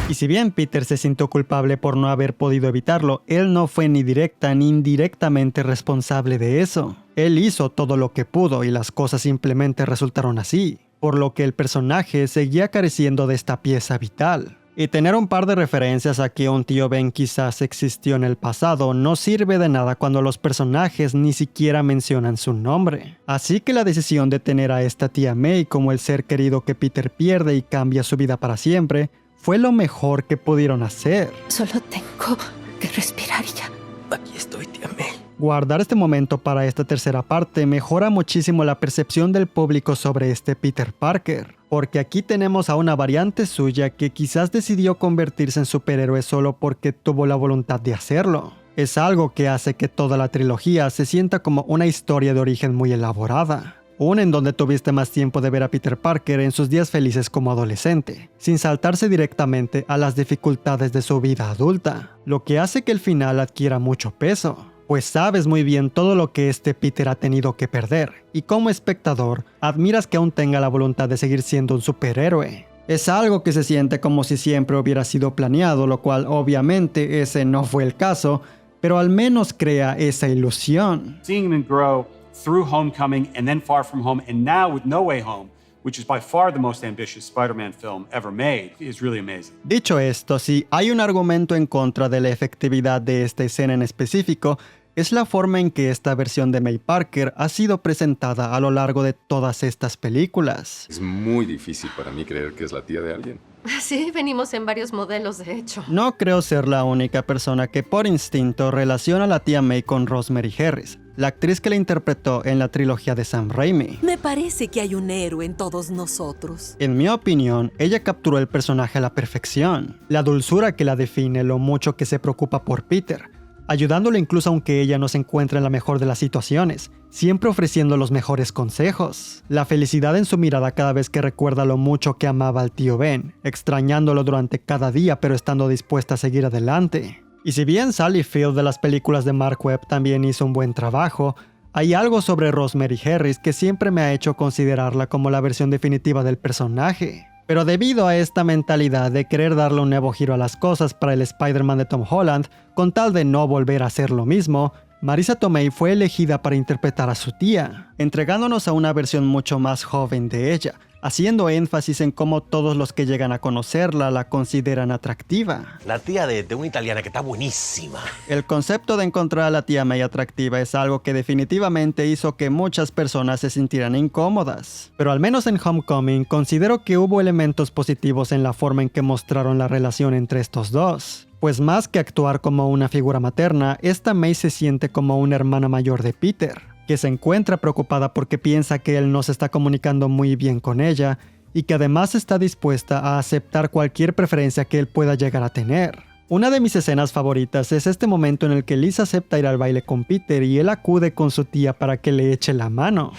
Y si bien Peter se sintió culpable por no haber podido evitarlo, él no fue ni directa ni indirectamente responsable de eso. Él hizo todo lo que pudo y las cosas simplemente resultaron así, por lo que el personaje seguía careciendo de esta pieza vital. Y tener un par de referencias a que un tío Ben quizás existió en el pasado no sirve de nada cuando los personajes ni siquiera mencionan su nombre. Así que la decisión de tener a esta tía May como el ser querido que Peter pierde y cambia su vida para siempre fue lo mejor que pudieron hacer. Solo tengo que respirar y ya. Aquí estoy, tía May. Guardar este momento para esta tercera parte mejora muchísimo la percepción del público sobre este Peter Parker, porque aquí tenemos a una variante suya que quizás decidió convertirse en superhéroe solo porque tuvo la voluntad de hacerlo. Es algo que hace que toda la trilogía se sienta como una historia de origen muy elaborada. Una en donde tuviste más tiempo de ver a Peter Parker en sus días felices como adolescente, sin saltarse directamente a las dificultades de su vida adulta, lo que hace que el final adquiera mucho peso. Pues sabes muy bien todo lo que este Peter ha tenido que perder, y como espectador, admiras que aún tenga la voluntad de seguir siendo un superhéroe. Es algo que se siente como si siempre hubiera sido planeado, lo cual obviamente ese no fue el caso, pero al menos crea esa ilusión. Seeing them grow through Homecoming and then Far From Home and now with No Way Home, which is by far the most ambitious Spider-Man film ever made, is really amazing. Dicho esto, si hay un argumento en contra de la efectividad de esta escena en específico, es la forma en que esta versión de May Parker ha sido presentada a lo largo de todas estas películas. Es muy difícil para mí creer que es la tía de alguien. Sí, venimos en varios modelos, de hecho. No creo ser la única persona que por instinto relaciona a la tía May con Rosemary Harris, la actriz que la interpretó en la trilogía de Sam Raimi. Me parece que hay un héroe en todos nosotros. En mi opinión, ella capturó el personaje a la perfección. La dulzura que la define, lo mucho que se preocupa por Peter, ayudándole incluso aunque ella no se encuentre en la mejor de las situaciones, siempre ofreciendo los mejores consejos. La felicidad en su mirada cada vez que recuerda lo mucho que amaba al tío Ben, extrañándolo durante cada día pero estando dispuesta a seguir adelante. Y si bien Sally Field de las películas de Mark Webb también hizo un buen trabajo, hay algo sobre Rosemary Harris que siempre me ha hecho considerarla como la versión definitiva del personaje. Pero debido a esta mentalidad de querer darle un nuevo giro a las cosas para el Spider-Man de Tom Holland, con tal de no volver a hacer lo mismo, Marisa Tomei fue elegida para interpretar a su tía, entregándonos a una versión mucho más joven de ella, haciendo énfasis en cómo todos los que llegan a conocerla la consideran atractiva. La tía de una italiana que está buenísima. El concepto de encontrar a la tía May atractiva es algo que definitivamente hizo que muchas personas se sintieran incómodas. Pero al menos en Homecoming considero que hubo elementos positivos en la forma en que mostraron la relación entre estos dos. Pues más que actuar como una figura materna, esta May se siente como una hermana mayor de Peter, que se encuentra preocupada porque piensa que él no se está comunicando muy bien con ella y que además está dispuesta a aceptar cualquier preferencia que él pueda llegar a tener. Una de mis escenas favoritas es este momento en el que Liz acepta ir al baile con Peter y él acude con su tía para que le eche la mano.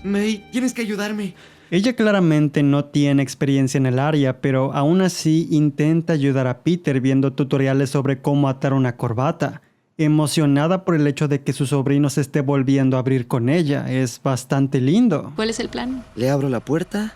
May, tienes que ayudarme. Ella claramente no tiene experiencia en el área, pero aún así intenta ayudar a Peter viendo tutoriales sobre cómo atar una corbata. Emocionada por el hecho de que su sobrino se esté volviendo a abrir con ella, es bastante lindo. ¿Cuál es el plan? Le abro la puerta,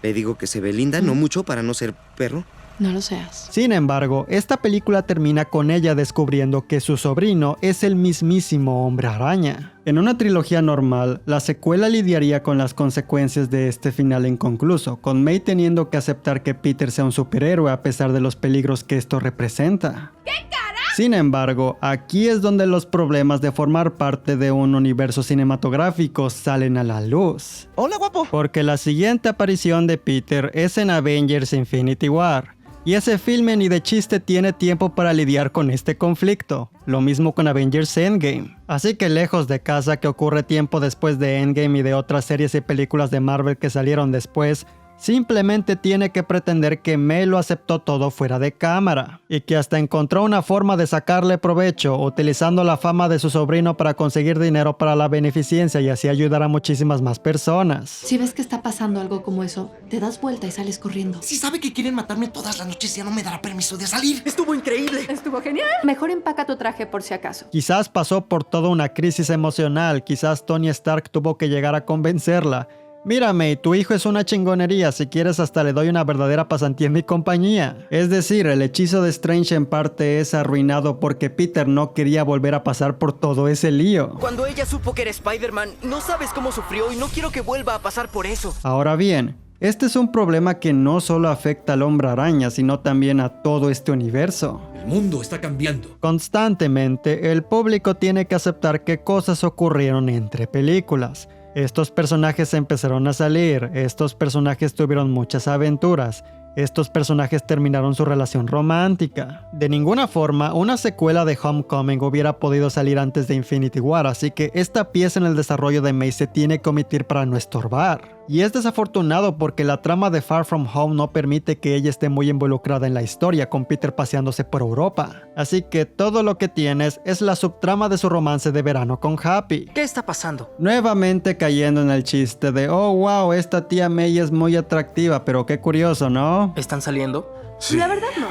le digo que se ve linda, no mucho para no ser perro. No lo seas. Sin embargo, esta película termina con ella descubriendo que su sobrino es el mismísimo Hombre Araña. En una trilogía normal, la secuela lidiaría con las consecuencias de este final inconcluso, con May teniendo que aceptar que Peter sea un superhéroe a pesar de los peligros que esto representa. ¿Qué carajo? Sin embargo, aquí es donde los problemas de formar parte de un universo cinematográfico salen a la luz. ¡Hola, guapo! Porque la siguiente aparición de Peter es en Avengers Infinity War. Y ese filme ni de chiste tiene tiempo para lidiar con este conflicto. Lo mismo con Avengers Endgame. Así que lejos de casa, que ocurre tiempo después de Endgame y de otras series y películas de Marvel que salieron después, simplemente tiene que pretender que May lo aceptó todo fuera de cámara y que hasta encontró una forma de sacarle provecho utilizando la fama de su sobrino para conseguir dinero para la beneficencia y así ayudar a muchísimas más personas. Si ves que está pasando algo como eso, te das vuelta y sales corriendo. Si sabe que quieren matarme todas las noches, ya no me dará permiso de salir. ¡Estuvo increíble! ¡Estuvo genial! Mejor empaca tu traje por si acaso. Quizás pasó por toda una crisis emocional, quizás Tony Stark tuvo que llegar a convencerla. Mira, May, tu hijo es una chingonería, si quieres hasta le doy una verdadera pasantía en mi compañía. Es decir, el hechizo de Strange en parte es arruinado porque Peter no quería volver a pasar por todo ese lío. Cuando ella supo que era Spider-Man, no sabes cómo sufrió y no quiero que vuelva a pasar por eso. Ahora bien, este es un problema que no solo afecta al Hombre Araña, sino también a todo este universo. El mundo está cambiando. Constantemente, el público tiene que aceptar que cosas ocurrieron entre películas. Estos personajes empezaron a salir, estos personajes tuvieron muchas aventuras, estos personajes terminaron su relación romántica. De ninguna forma, una secuela de Homecoming hubiera podido salir antes de Infinity War, así que esta pieza en el desarrollo de May se tiene que omitir para no estorbar. Y es desafortunado porque la trama de Far From Home no permite que ella esté muy involucrada en la historia, con Peter paseándose por Europa. Así que todo lo que tienes es la subtrama de su romance de verano con Happy. ¿Qué está pasando? Nuevamente cayendo en el chiste de, oh wow, esta tía May es muy atractiva, pero qué curioso, ¿no? ¿Están saliendo? Sí. La verdad no.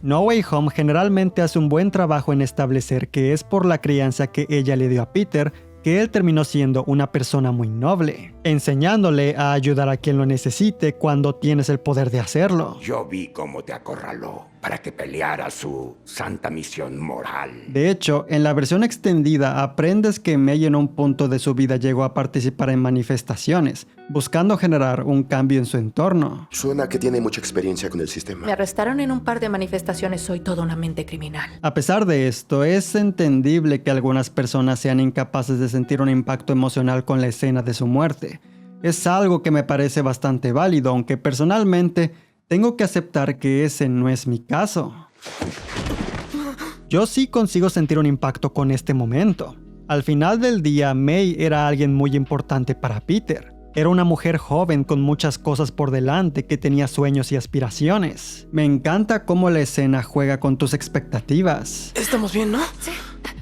No Way Home generalmente hace un buen trabajo en establecer que es por la crianza que ella le dio a Peter que él terminó siendo una persona muy noble, enseñándole a ayudar a quien lo necesite cuando tienes el poder de hacerlo. Yo vi cómo te acorraló para que peleara su santa misión moral. De hecho, en la versión extendida aprendes que May en un punto de su vida llegó a participar en manifestaciones, buscando generar un cambio en su entorno. Suena que tiene mucha experiencia con el sistema. Me arrestaron en un par de manifestaciones, soy toda una mente criminal. A pesar de esto, es entendible que algunas personas sean incapaces de sentir un impacto emocional con la escena de su muerte. Es algo que me parece bastante válido, aunque personalmente tengo que aceptar que ese no es mi caso. Yo sí consigo sentir un impacto con este momento. Al final del día, May era alguien muy importante para Peter. Era una mujer joven con muchas cosas por delante que tenía sueños y aspiraciones. Me encanta cómo la escena juega con tus expectativas. ¿Estamos bien, no? Sí,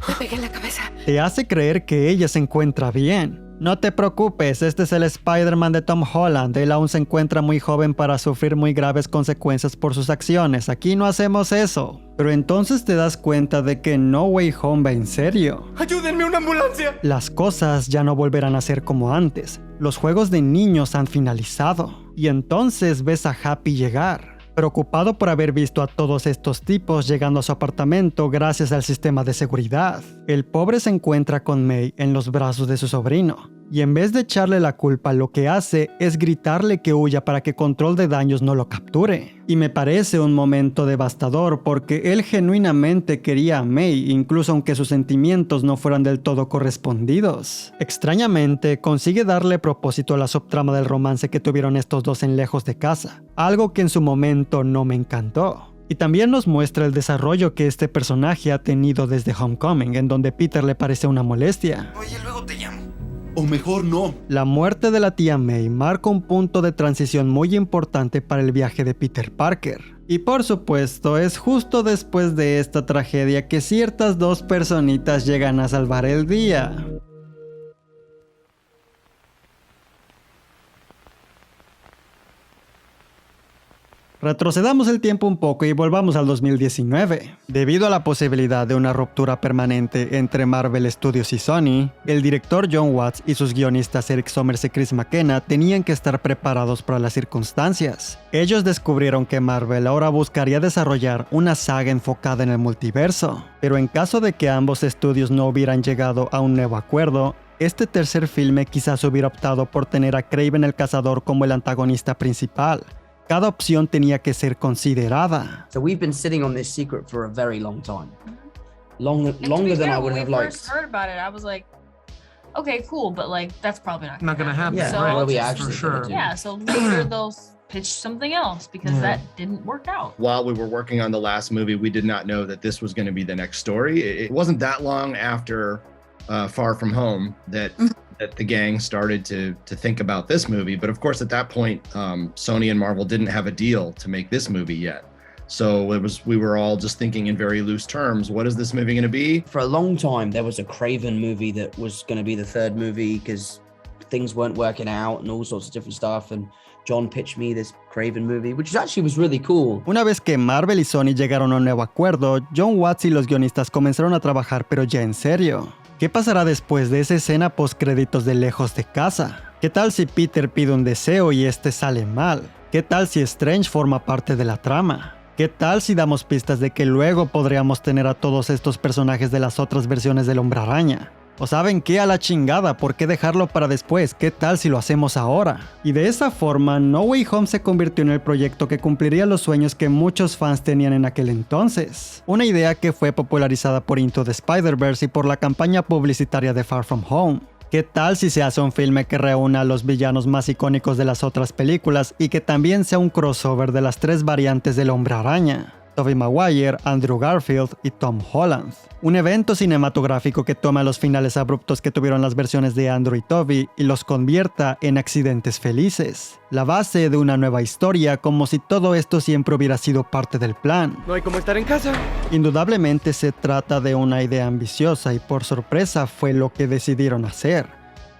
me pegué en la cabeza. Te hace creer que ella se encuentra bien. No te preocupes, este es el Spider-Man de Tom Holland. Él aún se encuentra muy joven para sufrir muy graves consecuencias por sus acciones. Aquí no hacemos eso. Pero entonces te das cuenta de que No Way Home va en serio. ¡Ayúdenme, una ambulancia! Las cosas ya no volverán a ser como antes. Los juegos de niños han finalizado. Y entonces ves a Happy llegar, preocupado por haber visto a todos estos tipos llegando a su apartamento gracias al sistema de seguridad. El pobre se encuentra con May en los brazos de su sobrino, y en vez de echarle la culpa, lo que hace es gritarle que huya para que Control de Daños no lo capture. Y me parece un momento devastador porque él genuinamente quería a May, incluso aunque sus sentimientos no fueran del todo correspondidos. Extrañamente, consigue darle propósito a la subtrama del romance que tuvieron estos dos en Lejos de Casa, algo que en su momento no me encantó. Y también nos muestra el desarrollo que este personaje ha tenido desde Homecoming, en donde Peter le parece una molestia. Oye, luego te llamo. O mejor no. La muerte de la tía May marca un punto de transición muy importante para el viaje de Peter Parker. Y por supuesto, es justo después de esta tragedia que ciertas dos personitas llegan a salvar el día. Retrocedamos el tiempo un poco y volvamos al 2019. Debido a la posibilidad de una ruptura permanente entre Marvel Studios y Sony, el director Jon Watts y sus guionistas Eric Sommers y Chris McKenna tenían que estar preparados para las circunstancias. Ellos descubrieron que Marvel ahora buscaría desarrollar una saga enfocada en el multiverso, pero en caso de que ambos estudios no hubieran llegado a un nuevo acuerdo, este tercer filme quizás hubiera optado por tener a Kraven el Cazador como el antagonista principal. Cada opción tenía que ser considerada. So we've been sitting on this secret for a very long time. Longer than I would have liked. When we first heard about it, I was like, okay, cool, but like that's probably not gonna happen. Yeah, so right. for sure. Yeah, so later they'll pitch something else because that didn't work out. While we were working on the last movie, we did not know that this was going to be the next story. It wasn't that long after Far From Home that the gang started to think about this movie. But of course, at that point, Sony and Marvel didn't have a deal to make this movie yet. So we were all just thinking in very loose terms, what is this movie going to be? For a long time, there was a Kraven movie that was going to be the third movie because things weren't working out and all sorts of different stuff. And John pitched me this Kraven movie, which actually was really cool. Una vez que Marvel y Sony llegaron a un nuevo acuerdo, Jon Watts y los guionistas comenzaron a trabajar, pero ya en serio. ¿Qué pasará después de esa escena post-créditos de Lejos de Casa? ¿Qué tal si Peter pide un deseo y este sale mal? ¿Qué tal si Strange forma parte de la trama? ¿Qué tal si damos pistas de que luego podríamos tener a todos estos personajes de las otras versiones del Hombre Araña? ¿O saben qué? A la chingada, ¿por qué dejarlo para después? ¿Qué tal si lo hacemos ahora? Y de esa forma, No Way Home se convirtió en el proyecto que cumpliría los sueños que muchos fans tenían en aquel entonces. Una idea que fue popularizada por Into the Spider-Verse y por la campaña publicitaria de Far From Home. ¿Qué tal si se hace un filme que reúna a los villanos más icónicos de las otras películas y que también sea un crossover de las tres variantes del Hombre Araña? Tobey Maguire, Andrew Garfield y Tom Holland. Un evento cinematográfico que toma los finales abruptos que tuvieron las versiones de Andrew y Tobey y los convierta en accidentes felices. La base de una nueva historia, como si todo esto siempre hubiera sido parte del plan. No hay como estar en casa. Indudablemente se trata de una idea ambiciosa y por sorpresa fue lo que decidieron hacer.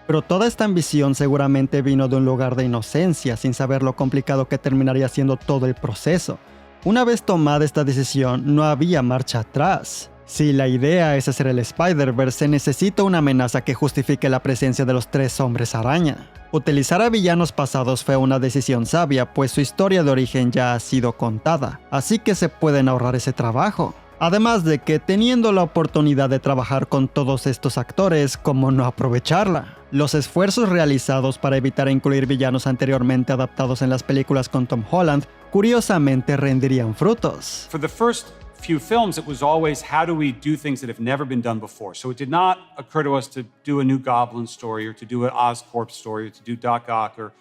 Pero toda esta ambición seguramente vino de un lugar de inocencia, sin saber lo complicado que terminaría siendo todo el proceso. Una vez tomada esta decisión, no había marcha atrás. Si la idea es hacer el Spider-Verse, se necesita una amenaza que justifique la presencia de los tres hombres araña. Utilizar a villanos pasados fue una decisión sabia, pues su historia de origen ya ha sido contada, así que se pueden ahorrar ese trabajo. Además de que, teniendo la oportunidad de trabajar con todos estos actores, ¿cómo no aprovecharla? Los esfuerzos realizados para evitar incluir villanos anteriormente adaptados en las películas con Tom Holland, curiosamente rendirían frutos. For the first few films, it was always, how do we do things that have never been done before? So it did not occur to us to do a new Goblin story or to do an Oscorp story or to do Doc Ock or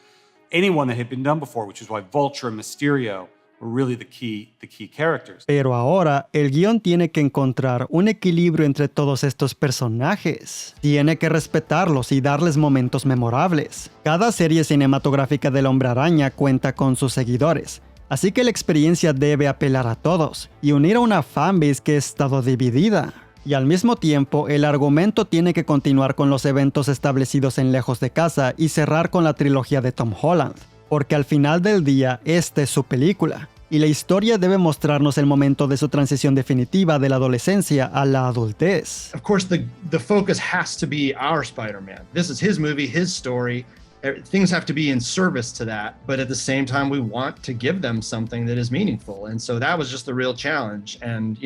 anyone that had been done before, which is why Vulture and Mysterio were really the key characters. Pero ahora, el guión tiene que encontrar un equilibrio entre todos estos personajes. Tiene que respetarlos y darles momentos memorables. Cada serie cinematográfica del Hombre Araña cuenta con sus seguidores, así que la experiencia debe apelar a todos y unir a una fanbase que ha estado dividida. Y al mismo tiempo, el argumento tiene que continuar con los eventos establecidos en Lejos de Casa y cerrar con la trilogía de Tom Holland, porque al final del día, esta es su película, y la historia debe mostrarnos el momento de su transición definitiva de la adolescencia a la adultez. Of course, the focus has to be our Spider-Man. This is his movie, his story. things have to be in service to that, but at the same time we want to give them something that is meaningful. And so that was just the real challenge. And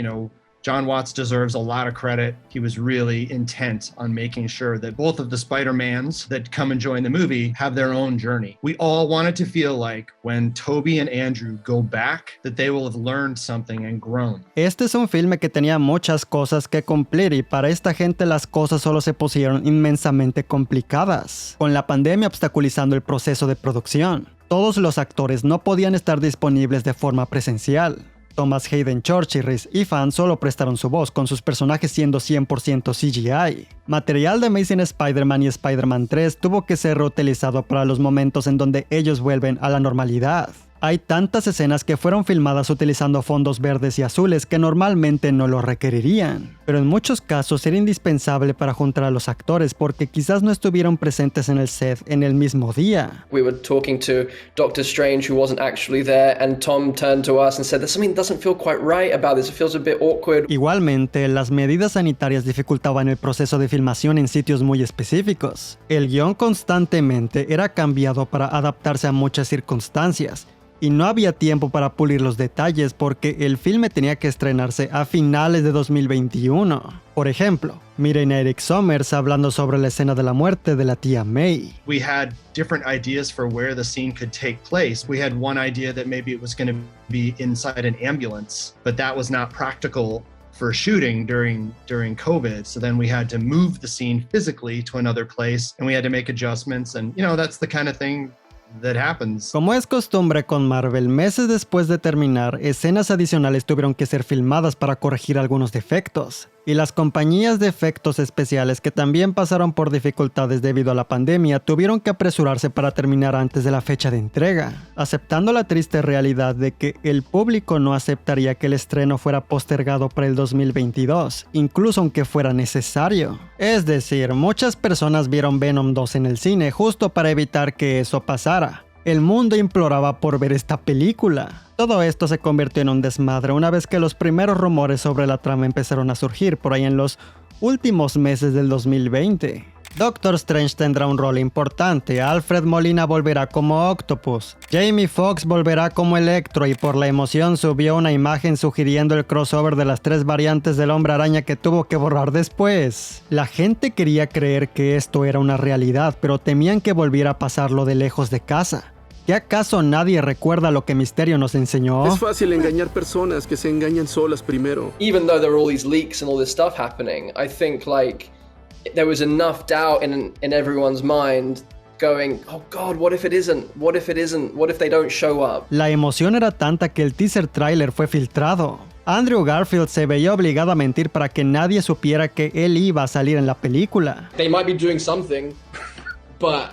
John Watts deserves a lot of credit. He was really intent on making sure that both of the Spider-Mans that come and join the movie have their own journey. We all wanted to feel like when Tobey and Andrew go back, that they will have learned something and grown. Este es un filme que tenía muchas cosas que cumplir y para esta gente las cosas solo se pusieron inmensamente complicadas, con la pandemia obstaculizando el proceso de producción. Todos los actores no podían estar disponibles de forma presencial. Thomas Hayden Church y Rhys Ifan solo prestaron su voz, con sus personajes siendo 100% CGI. Material de Amazing Spider-Man y Spider-Man 3 tuvo que ser reutilizado para los momentos en donde ellos vuelven a la normalidad. Hay tantas escenas que fueron filmadas utilizando fondos verdes y azules que normalmente no lo requerirían, pero en muchos casos era indispensable para juntar a los actores porque quizás no estuvieron presentes en el set en el mismo día. We were talking to Doctor Strange, who wasn't actually there, and Tom turned to us and said, "There's something that doesn't feel quite right about this. It feels a bit awkward." Igualmente, las medidas sanitarias dificultaban el proceso de filmación en sitios muy específicos. El guión constantemente era cambiado para adaptarse a muchas circunstancias, y no había tiempo para pulir los detalles porque el filme tenía que estrenarse a finales de 2021. Por ejemplo, miren a Eric Sommers hablando sobre la escena de la muerte de la tía May. We had different ideas for where the scene could take place. We had one idea that maybe it was going to be inside an ambulance, but that was not practical for shooting during COVID. So then we had to move the scene physically to another place and we had to make adjustments, and that's the kind of thing that happens. Como es costumbre con Marvel, meses después de terminar, escenas adicionales tuvieron que ser filmadas para corregir algunos defectos. Y las compañías de efectos especiales, que también pasaron por dificultades debido a la pandemia, tuvieron que apresurarse para terminar antes de la fecha de entrega, aceptando la triste realidad de que el público no aceptaría que el estreno fuera postergado para el 2022, incluso aunque fuera necesario. Es decir, muchas personas vieron Venom 2 en el cine justo para evitar que eso pasara. El mundo imploraba por ver esta película. Todo esto se convirtió en un desmadre una vez que los primeros rumores sobre la trama empezaron a surgir por ahí en los últimos meses del 2020. Doctor Strange tendrá un rol importante, Alfred Molina volverá como Octopus, Jamie Foxx volverá como Electro y por la emoción subió una imagen sugiriendo el crossover de las 3 variantes del Hombre Araña que tuvo que borrar después. La gente quería creer que esto era una realidad, pero temían que volviera a pasar lo de Lejos de Casa. ¿Qué acaso nadie recuerda lo que Mysterio nos enseñó? Es fácil engañar personas que se engañan solas primero. Even though there were all these leaks and all this stuff happening, I think there was enough doubt in everyone's mind going, oh God, what if it isn't? What if it isn't? What if they don't show up? La emoción era tanta que el teaser trailer fue filtrado. Andrew Garfield se veía obligado a mentir para que nadie supiera que él iba a salir en la película. They might be doing something, but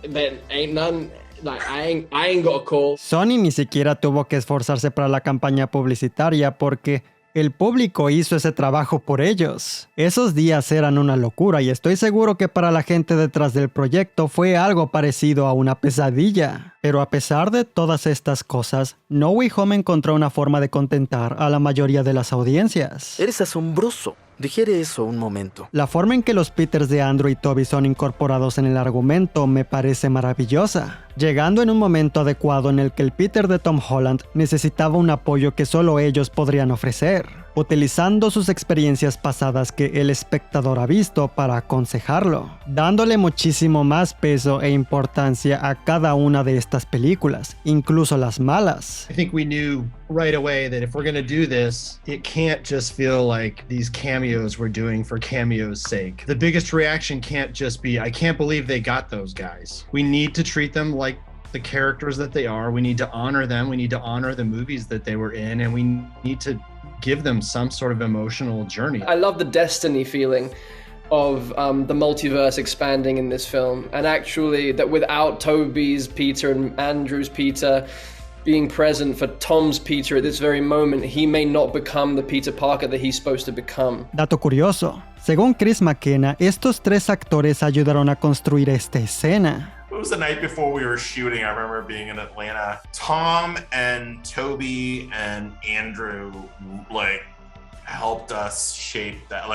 there ain't none. I ain't got a call. Sony ni siquiera tuvo que esforzarse para la campaña publicitaria porque el público hizo ese trabajo por ellos. Esos días eran una locura y estoy seguro que para la gente detrás del proyecto fue algo parecido a una pesadilla. Pero a pesar de todas estas cosas, No Way Home encontró una forma de contentar a la mayoría de las audiencias. Eres asombroso. Digiere eso un momento. La forma en que los Peters de Andrew y Tobey son incorporados en el argumento me parece maravillosa, llegando en un momento adecuado en el que el Peter de Tom Holland necesitaba un apoyo que solo ellos podrían ofrecer, utilizando sus experiencias pasadas que el espectador ha visto para aconsejarlo, dándole muchísimo más peso e importancia a cada una de estas películas, incluso las malas. I think we knew right away that if we're going to do this, it can't just feel like these cameos we're doing for cameo's sake. The biggest reaction can't just be, I can't believe they got those guys. We need to treat them like the characters that they are. We need to honor them. We need to honor the movies that they were in, and we need to give them some sort of emotional journey. I love the destiny feeling of the multiverse expanding in this film, and actually that without Tobey's Peter and Andrew's Peter being present for Tom's Peter at this very moment, he may not become the Peter Parker that he's supposed to become. Dato curioso, según Chris McKenna, estos 3 actores ayudaron a construir esta escena. It was the night before we were shooting. I remember being in Atlanta. Tom and Tobey and Andrew helped us shape that.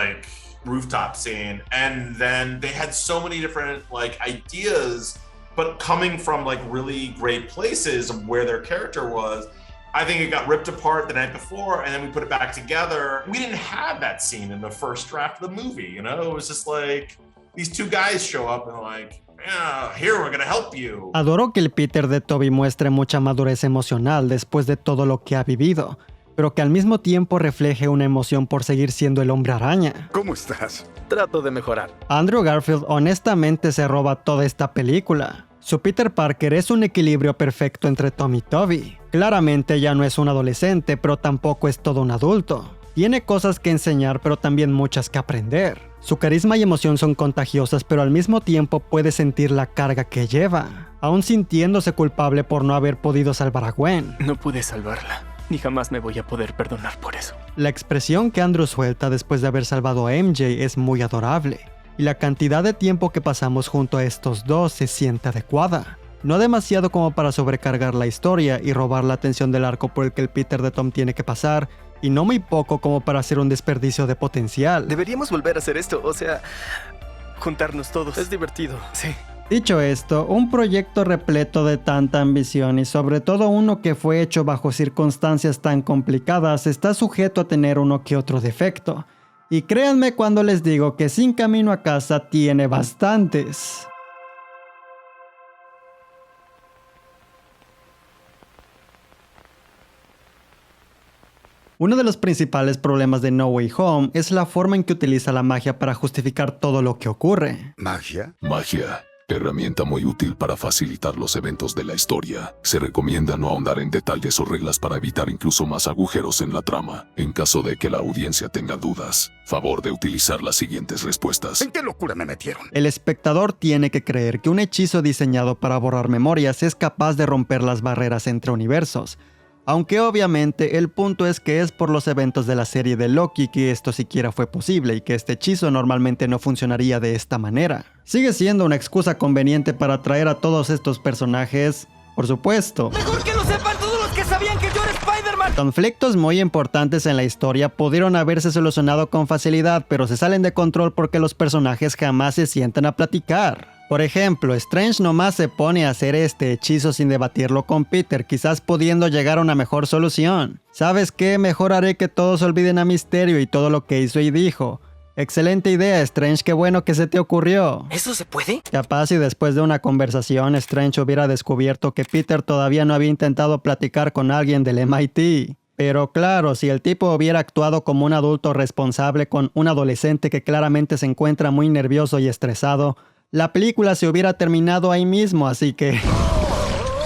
rooftop scene, and then they had so many different like ideas, but coming from like really great places of where their character was. I think it got ripped apart the night before, and then we put it back together. We didn't have that scene in the first draft of the movie, you know? It was just like, these two guys show up and like, yeah, here, we're gonna help you. Adoro que el Peter de Tobey muestre mucha madurez emocional después de todo lo que ha vivido, pero que al mismo tiempo refleje una emoción por seguir siendo el Hombre Araña. ¿Cómo estás? Trato de mejorar. Andrew Garfield honestamente se roba toda esta película. Su Peter Parker es un equilibrio perfecto entre Tom y Tobey. Claramente ya no es un adolescente, pero tampoco es todo un adulto. Tiene cosas que enseñar, pero también muchas que aprender. Su carisma y emoción son contagiosas, pero al mismo tiempo puede sentir la carga que lleva, aún sintiéndose culpable por no haber podido salvar a Gwen. No pude salvarla, ni jamás me voy a poder perdonar por eso. La expresión que Andrew suelta después de haber salvado a MJ es muy adorable, y la cantidad de tiempo que pasamos junto a estos dos se siente adecuada. No demasiado como para sobrecargar la historia y robar la atención del arco por el que el Peter de Tom tiene que pasar, y no muy poco como para hacer un desperdicio de potencial. Deberíamos volver a hacer esto, o sea, juntarnos todos. Es divertido, sí. Dicho esto, un proyecto repleto de tanta ambición y sobre todo uno que fue hecho bajo circunstancias tan complicadas está sujeto a tener uno que otro defecto. Y créanme cuando les digo que Sin Camino a Casa tiene bastantes. Uno de los principales problemas de No Way Home es la forma en que utiliza la magia para justificar todo lo que ocurre. ¿Magia? Magia. Herramienta muy útil para facilitar los eventos de la historia. Se recomienda no ahondar en detalles o reglas para evitar incluso más agujeros en la trama. En caso de que la audiencia tenga dudas, favor de utilizar las siguientes respuestas. ¿En qué locura me metieron? El espectador tiene que creer que un hechizo diseñado para borrar memorias es capaz de romper las barreras entre universos. Aunque obviamente el punto es que es por los eventos de la serie de Loki que esto siquiera fue posible y que este hechizo normalmente no funcionaría de esta manera. ¿Sigue siendo una excusa conveniente para traer a todos estos personajes? Por supuesto. ¡Mejor que lo sepan todos los que sabían que yo era Spider-Man! Conflictos muy importantes en la historia pudieron haberse solucionado con facilidad, pero se salen de control porque los personajes jamás se sientan a platicar. Por ejemplo, Strange nomás se pone a hacer este hechizo sin debatirlo con Peter, quizás pudiendo llegar a una mejor solución. ¿Sabes qué? Mejor haré que todos olviden a Misterio y todo lo que hizo y dijo. Excelente idea, Strange, qué bueno que se te ocurrió. ¿Eso se puede? Capaz si después de una conversación Strange hubiera descubierto que Peter todavía no había intentado platicar con alguien del MIT. Pero claro, si el tipo hubiera actuado como un adulto responsable con un adolescente que claramente se encuentra muy nervioso y estresado, la película se hubiera terminado ahí mismo, así que...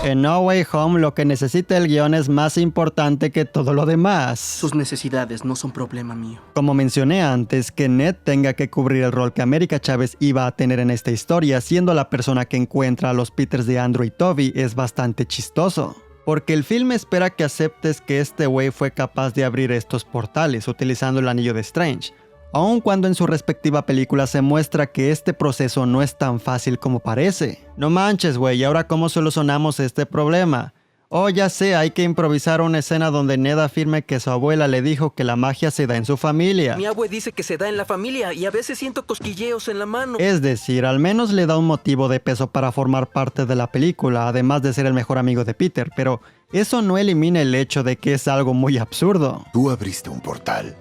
En No Way Home lo que necesita el guión es más importante que todo lo demás. Sus necesidades no son problema mío. Como mencioné antes, que Ned tenga que cubrir el rol que América Chávez iba a tener en esta historia, siendo la persona que encuentra a los Peters de Andrew y Tobey, es bastante chistoso. Porque el film espera que aceptes que este güey fue capaz de abrir estos portales utilizando el anillo de Strange, aun cuando en su respectiva película se muestra que este proceso no es tan fácil como parece. No manches, güey, ¿y ahora cómo solucionamos este problema? Oh, ya sé, hay que improvisar una escena donde Ned afirme que su abuela le dijo que la magia se da en su familia. Mi abue dice que se da en la familia y a veces siento cosquilleos en la mano. Es decir, al menos le da un motivo de peso para formar parte de la película, además de ser el mejor amigo de Peter, pero eso no elimina el hecho de que es algo muy absurdo. ¿Tú abriste un portal?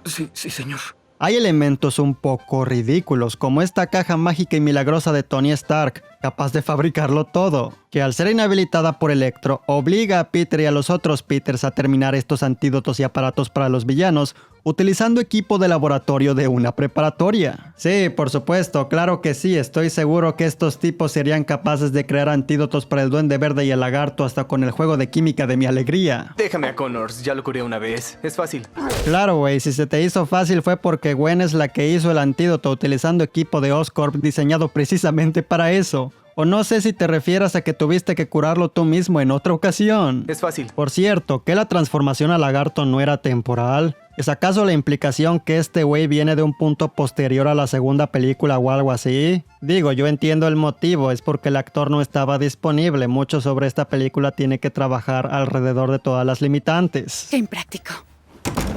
Sí, señor. Hay elementos un poco ridículos, como esta caja mágica y milagrosa de Tony Stark, capaz de fabricarlo todo, que al ser inhabilitada por Electro, obliga a Peter y a los otros Peters a terminar estos antídotos y aparatos para los villanos, utilizando equipo de laboratorio de una preparatoria. Sí, por supuesto, claro que sí, estoy seguro que estos tipos serían capaces de crear antídotos para el Duende Verde y el Lagarto hasta con el juego de química de mi alegría. Déjame a Connors, ya lo curé una vez, es fácil. Claro, güey, si se te hizo fácil fue porque Gwen es la que hizo el antídoto utilizando equipo de Oscorp diseñado precisamente para eso. O no sé si te refieras a que tuviste que curarlo tú mismo en otra ocasión. Es fácil. Por cierto, ¿que la transformación a lagarto no era temporal? ¿Es acaso la implicación que este güey viene de un punto posterior a la segunda película o algo así? Digo, yo entiendo el motivo, es porque el actor no estaba disponible. Mucho sobre esta película tiene que trabajar alrededor de todas las limitantes. Qué impráctico.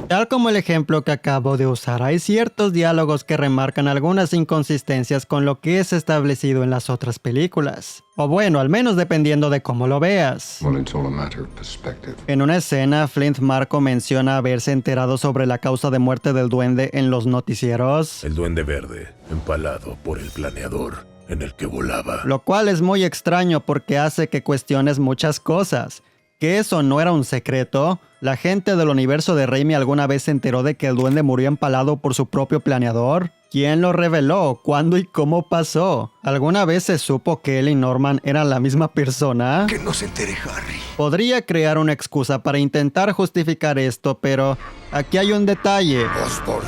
Tal como el ejemplo que acabo de usar, hay ciertos diálogos que remarcan algunas inconsistencias con lo que es establecido en las otras películas. O bueno, al menos dependiendo de cómo lo veas. En una escena, Flint Marko menciona haberse enterado sobre la causa de muerte del duende en los noticieros. El duende verde, empalado por el planeador en el que volaba. Lo cual es muy extraño porque hace que cuestiones muchas cosas. ¿Que eso no era un secreto? ¿La gente del universo de Raimi alguna vez se enteró de que el duende murió empalado por su propio planeador? ¿Quién lo reveló? ¿Cuándo y cómo pasó? ¿Alguna vez se supo que él y Norman eran la misma persona? Que no se entere Harry. Podría crear una excusa para intentar justificar esto, pero aquí hay un detalle. Osborn.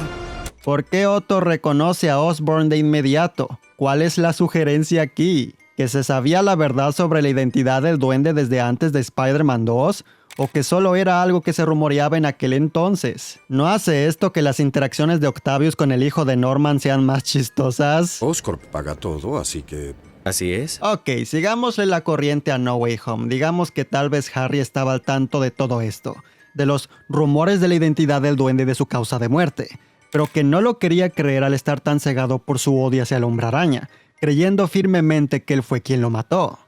¿Por qué Otto reconoce a Osborn de inmediato? ¿Cuál es la sugerencia aquí? ¿Que se sabía la verdad sobre la identidad del duende desde antes de Spider-Man 2? ¿O que solo era algo que se rumoreaba en aquel entonces? ¿No hace esto que las interacciones de Octavius con el hijo de Norman sean más chistosas? Oscorp paga todo, así que... ¿Así es? Ok, sigámosle la corriente a No Way Home. Digamos que tal vez Harry estaba al tanto de todo esto, de los rumores de la identidad del duende y de su causa de muerte, pero que no lo quería creer al estar tan cegado por su odio hacia el Hombre Araña, creyendo firmemente que él fue quien lo mató.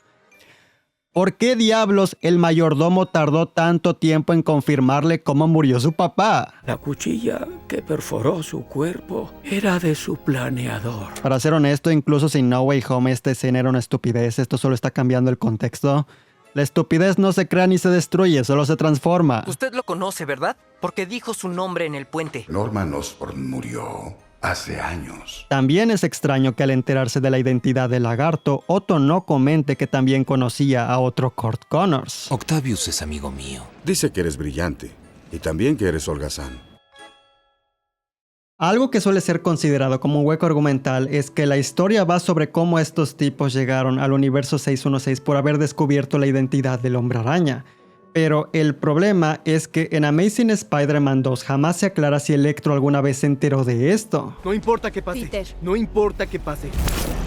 ¿Por qué diablos el mayordomo tardó tanto tiempo en confirmarle cómo murió su papá? La cuchilla que perforó su cuerpo era de su planeador. Para ser honesto, incluso si No Way Home esta escena era una estupidez, esto solo está cambiando el contexto. La estupidez no se crea ni se destruye, solo se transforma. Usted lo conoce, ¿verdad? Porque dijo su nombre en el puente. Norman Osborn murió hace años. También es extraño que al enterarse de la identidad del lagarto, Otto no comente que también conocía a otro Curt Connors. Octavius es amigo mío. Dice que eres brillante. Y también que eres holgazán. Algo que suele ser considerado como un hueco argumental es que la historia va sobre cómo estos tipos llegaron al universo 616 por haber descubierto la identidad del Hombre Araña. Pero el problema es que en Amazing Spider-Man 2 jamás se aclara si Electro alguna vez se enteró de esto. No importa qué pase. Peter. No importa qué pase.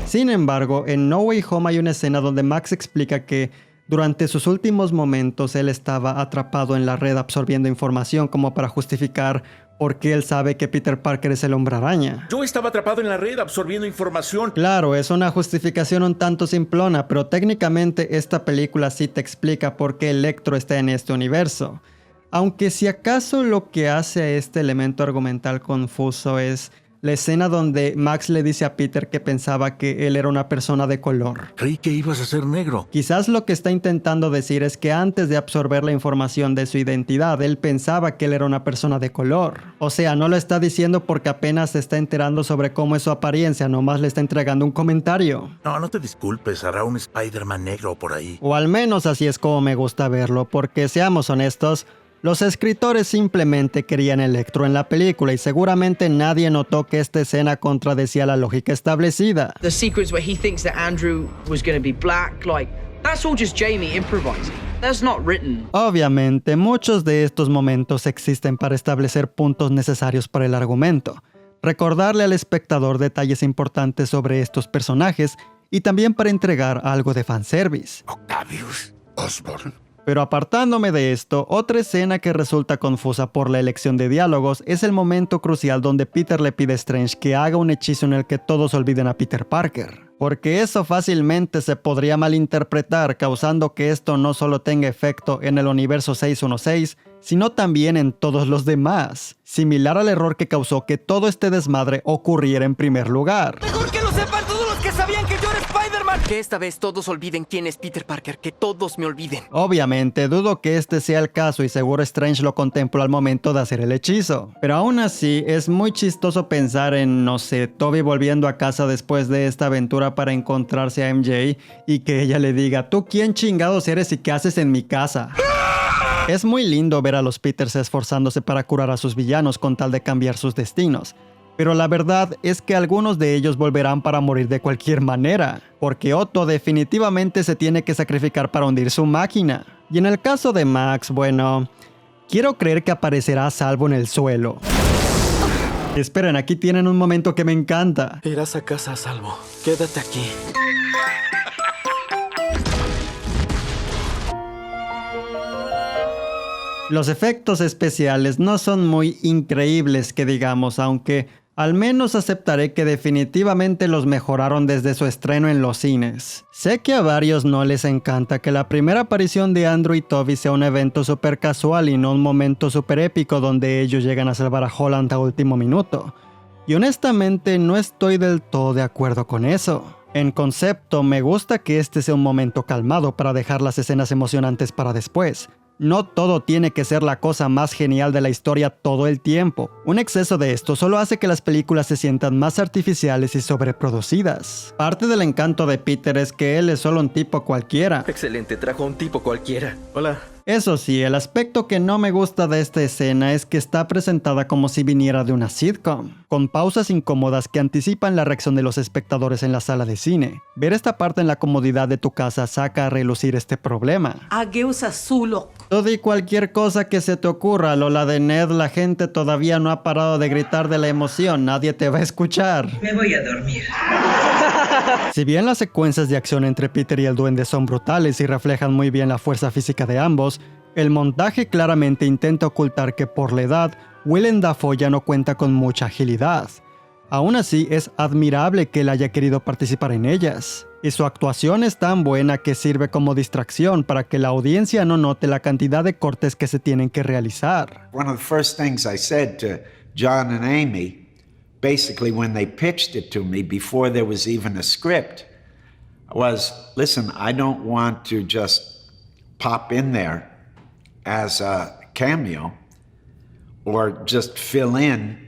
Sin embargo, en No Way Home hay una escena donde Max explica que durante sus últimos momentos él estaba atrapado en la red absorbiendo información como para justificar por qué él sabe que Peter Parker es el Hombre Araña. Yo estaba atrapado en la red absorbiendo información. Claro, es una justificación un tanto simplona, pero técnicamente esta película sí te explica por qué Electro está en este universo. Aunque si acaso lo que hace a este elemento argumental confuso es la escena donde Max le dice a Peter que pensaba que él era una persona de color. Creí que ibas a ser negro. Quizás lo que está intentando decir es que antes de absorber la información de su identidad, él pensaba que él era una persona de color. O sea, no lo está diciendo porque apenas se está enterando sobre cómo es su apariencia, nomás le está entregando un comentario. No te disculpes, hará un Spider-Man negro por ahí. O al menos así es como me gusta verlo, porque seamos honestos, los escritores simplemente querían Electro en la película y seguramente nadie notó que esta escena contradecía la lógica establecida. The sequence where he thinks that Andrew was going to be black, like, that's all just Jamie improvising. That's not written. Obviamente, muchos de estos momentos existen para establecer puntos necesarios para el argumento, recordarle al espectador detalles importantes sobre estos personajes y también para entregar algo de fanservice. Octavius Osborn. Pero apartándome de esto, otra escena que resulta confusa por la elección de diálogos es el momento crucial donde Peter le pide a Strange que haga un hechizo en el que todos olviden a Peter Parker. Porque eso fácilmente se podría malinterpretar, causando que esto no solo tenga efecto en el universo 616, sino también en todos los demás, similar al error que causó que todo este desmadre ocurriera en primer lugar. ¡Mejor que lo sepan todos los que sabían que yo era Spider-Man! Que esta vez todos olviden quién es Peter Parker, que todos me olviden. Obviamente, dudo que este sea el caso y seguro Strange lo contempló al momento de hacer el hechizo. Pero aún así, es muy chistoso pensar en, no sé, Toby volviendo a casa después de esta aventura para encontrarse a MJ y que ella le diga, ¿tú quién chingados eres y qué haces en mi casa? Es muy lindo ver a los Peters esforzándose para curar a sus villanos con tal de cambiar sus destinos. Pero la verdad es que algunos de ellos volverán para morir de cualquier manera, porque Otto definitivamente se tiene que sacrificar para hundir su máquina. Y en el caso de Max, bueno, quiero creer que aparecerá a salvo en el suelo. Esperen, aquí tienen un momento que me encanta. Irás a casa a salvo. Quédate aquí. Los efectos especiales no son muy increíbles que digamos, aunque al menos aceptaré que definitivamente los mejoraron desde su estreno en los cines. Sé que a varios no les encanta que la primera aparición de Andrew y Toby sea un evento súper casual y no un momento súper épico donde ellos llegan a salvar a Holland a último minuto. Y honestamente no estoy del todo de acuerdo con eso. En concepto, me gusta que este sea un momento calmado para dejar las escenas emocionantes para después. No todo tiene que ser la cosa más genial de la historia todo el tiempo. Un exceso de esto solo hace que las películas se sientan más artificiales y sobreproducidas. Parte del encanto de Peter es que él es solo un tipo cualquiera. Excelente, trajo a un tipo cualquiera. Hola. Eso sí, el aspecto que no me gusta de esta escena es que está presentada como si viniera de una sitcom, con pausas incómodas que anticipan la reacción de los espectadores en la sala de cine. Ver esta parte en la comodidad de tu casa saca a relucir este problema. Todo y cualquier cosa que se te ocurra, Lola de Ned, la gente todavía no ha parado de gritar de la emoción, nadie te va a escuchar. Me voy a dormir. Si bien las secuencias de acción entre Peter y el duende son brutales y reflejan muy bien la fuerza física de ambos, el montaje claramente intenta ocultar que por la edad, Willem Dafoe ya no cuenta con mucha agilidad. Aún así, es admirable que él haya querido participar en ellas, y su actuación es tan buena que sirve como distracción para que la audiencia no note la cantidad de cortes que se tienen que realizar. One of the first things I said to John and Amy, basically when they pitched it to me before there was even a script, was, listen, I don't want to just pop in there as a cameo or just fill in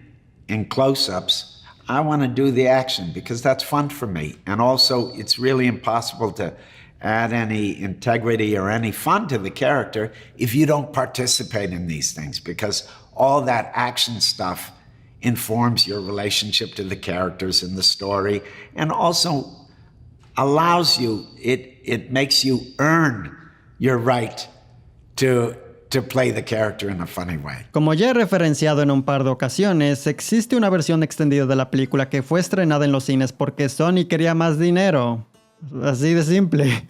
close-ups. I want to do the action because that's fun for me. And also, it's really impossible to add any integrity or any fun to the character if you don't participate in these things, because all that action stuff informs your relationship to the characters in the story and also allows you, it makes you earn your right to play the character in a funny way. Como ya he referenciado en un par de ocasiones, existe una versión extendida de la película que fue estrenada en los cines porque Sony quería más dinero. Así de simple.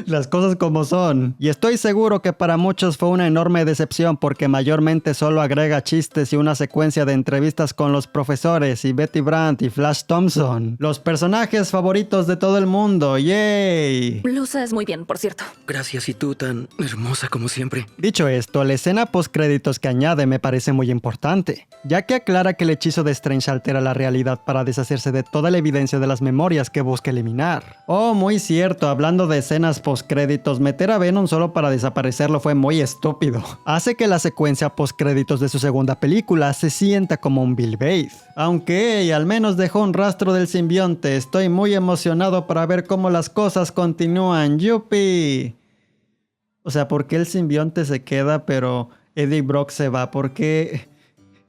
Las cosas como son. Y estoy seguro que para muchos fue una enorme decepción porque mayormente solo agrega chistes y una secuencia de entrevistas con los profesores y Betty Brant y Flash Thompson. Los personajes favoritos de todo el mundo. ¡Yay! Lo usas muy bien, por cierto. Gracias, y tú tan hermosa como siempre. Dicho esto, la escena postcréditos que añade me parece muy importante, ya que aclara que el hechizo de Strange altera la realidad para deshacerse de toda la evidencia de las memorias que busca eliminar. Oh, muy cierto, hablando de escenas postcréditos, meter a Venom solo para desaparecerlo fue muy estúpido. Hace que la secuencia postcréditos de su segunda película se sienta como un Bill Bates. Aunque al menos dejó un rastro del simbionte, estoy muy emocionado para ver cómo las cosas continúan. ¡Yupi! O sea, ¿por qué el simbionte se queda pero Eddie Brock se va? ¿Por qué?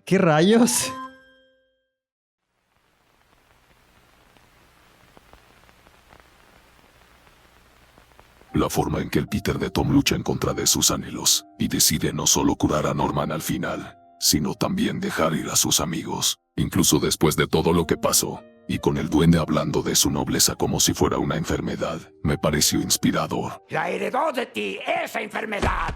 ¿Qué rayos? La forma en que el Peter de Tom lucha en contra de sus anhelos y decide no solo curar a Norman al final, sino también dejar ir a sus amigos, incluso después de todo lo que pasó, y con el duende hablando de su nobleza como si fuera una enfermedad, me pareció inspirador. La heredó de ti esa enfermedad.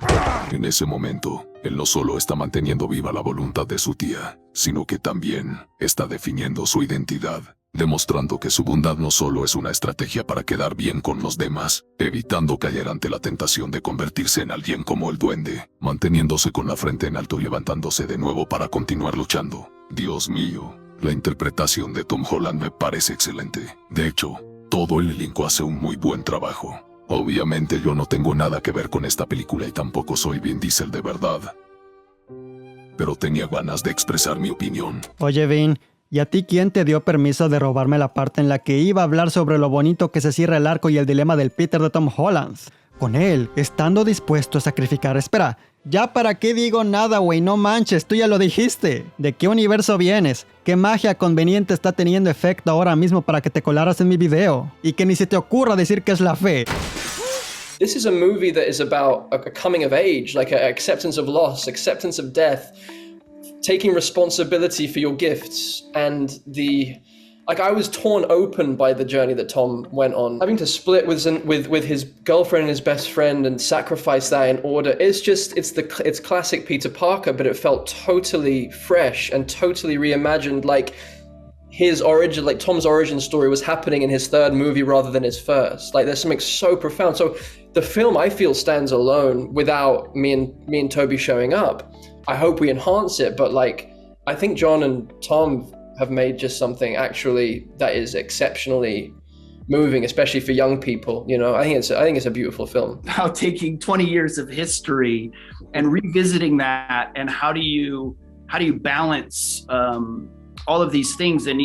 En ese momento, él no solo está manteniendo viva la voluntad de su tía, sino que también está definiendo su identidad, demostrando que su bondad no solo es una estrategia para quedar bien con los demás, evitando caer ante la tentación de convertirse en alguien como el duende, manteniéndose con la frente en alto y levantándose de nuevo para continuar luchando. Dios mío, la interpretación de Tom Holland me parece excelente. De hecho, todo el elenco hace un muy buen trabajo. Obviamente yo no tengo nada que ver con esta película y tampoco soy Vin Diesel de verdad, pero tenía ganas de expresar mi opinión. Oye, Vin, ¿y a ti quién te dio permiso de robarme la parte en la que iba a hablar sobre lo bonito que se cierra el arco y el dilema del Peter de Tom Holland? Con él, estando dispuesto a sacrificar... Espera, ya para qué digo nada, güey, no manches, tú ya lo dijiste. ¿De qué universo vienes? ¿Qué magia conveniente está teniendo efecto ahora mismo para que te colaras en mi video? Y que ni se te ocurra decir que es la fe. This is a movie that is about a coming of age, like a acceptance of loss, acceptance of death, taking responsibility for your gifts, and the Like, I was torn open by the journey that Tom went on. Having to split with his girlfriend and his best friend and sacrifice that in order. It's classic Peter Parker, but it felt totally fresh and totally reimagined. Like, his origin, like Tom's origin story was happening in his third movie rather than his first. Like, there's something so profound. So the film, I feel, stands alone without me and Toby showing up. I hope we enhance it, but like, I think John and Tom have made just something actually that is exceptionally moving, especially for young people. You know, I think it's a beautiful film. How taking 20 years of history and revisiting that, and how do you balance all of these things? And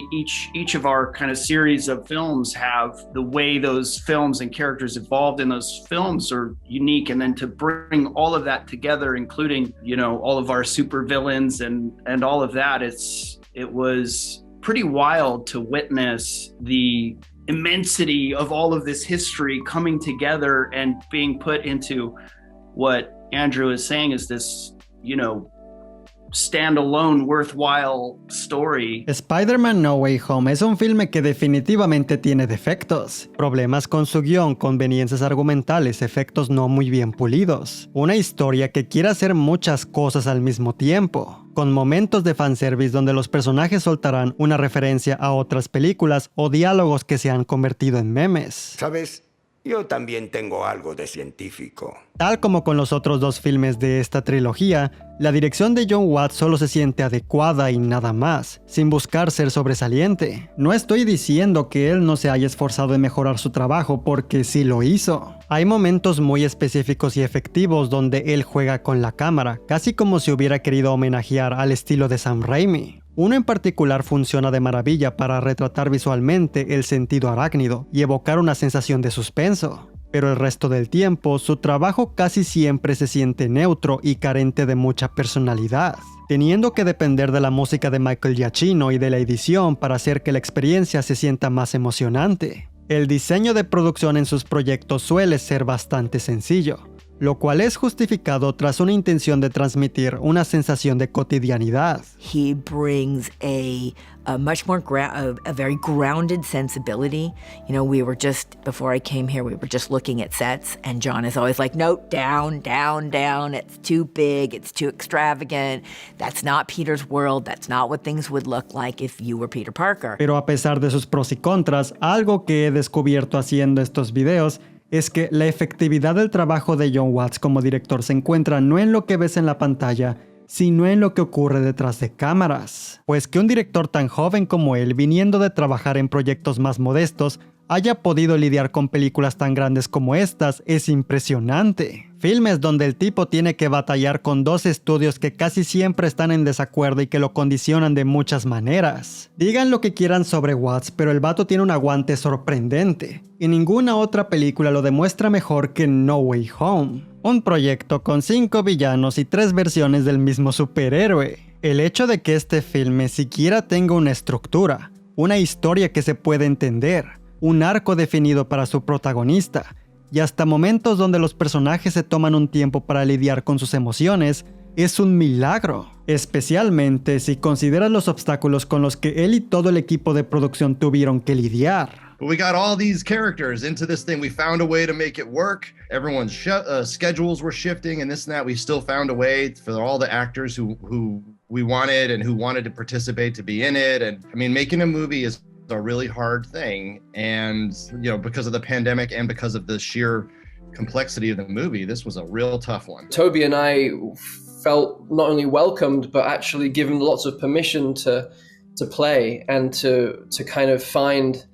each of our kind of series of films have the way those films and characters evolved in those films are unique, and then to bring all of that together, including, you know, all of our super villains and all of that, it was pretty wild to witness the immensity of all of this history coming together and being put into what Andrew is saying is this, you know, standalone, worthwhile story. Spider-Man No Way Home es un filme que definitivamente tiene defectos, problemas con su guión, conveniencias argumentales, efectos no muy bien pulidos, una historia que quiere hacer muchas cosas al mismo tiempo, con momentos de fanservice donde los personajes soltarán una referencia a otras películas o diálogos que se han convertido en memes. ¿Sabes? Yo también tengo algo de científico. Tal como con los otros dos filmes de esta trilogía, la dirección de Jon Watts solo se siente adecuada y nada más, sin buscar ser sobresaliente. No estoy diciendo que él no se haya esforzado en mejorar su trabajo, porque sí lo hizo. Hay momentos muy específicos y efectivos donde él juega con la cámara, casi como si hubiera querido homenajear al estilo de Sam Raimi. Uno en particular funciona de maravilla para retratar visualmente el sentido arácnido y evocar una sensación de suspenso. Pero el resto del tiempo, su trabajo casi siempre se siente neutro y carente de mucha personalidad, teniendo que depender de la música de Michael Giacchino y de la edición para hacer que la experiencia se sienta más emocionante. El diseño de producción en sus proyectos suele ser bastante sencillo, lo cual es justificado tras una intención de transmitir una sensación de cotidianidad. He brings a much more a very grounded sensibility. You know, before I came here, we were just looking at sets, and John is always like, no, down, down, down. It's too big, it's too extravagant. That's not Peter's world. That's not what things would look like if you were Peter Parker. Pero a pesar de sus pros y contras, algo que he descubierto haciendo estos videos es que la efectividad del trabajo de Jon Watts como director se encuentra no en lo que ves en la pantalla, sino en lo que ocurre detrás de cámaras. Pues que un director tan joven como él, viniendo de trabajar en proyectos más modestos, haya podido lidiar con películas tan grandes como estas es impresionante. Filmes donde el tipo tiene que batallar con dos estudios que casi siempre están en desacuerdo y que lo condicionan de muchas maneras. Digan lo que quieran sobre Watts, pero el vato tiene un aguante sorprendente, y ninguna otra película lo demuestra mejor que No Way Home. Un proyecto con 5 villanos y 3 versiones del mismo superhéroe. El hecho de que este filme siquiera tenga una estructura, una historia que se puede entender, un arco definido para su protagonista, y hasta momentos donde los personajes se toman un tiempo para lidiar con sus emociones, es un milagro, especialmente si consideras los obstáculos con los que él y todo el equipo de producción tuvieron que lidiar. But we got all these characters into this thing. We found a way to make it work. Everyone's schedules were shifting and this and that. We still found a way for all the actors who we wanted and who wanted to participate to be in it. And I mean, making a movie is a really hard thing, and you know, because of the pandemic and because of the sheer complexity of the movie, this was a real tough one. Toby and I felt not only welcomed but actually given lots of permission to play and to kind of find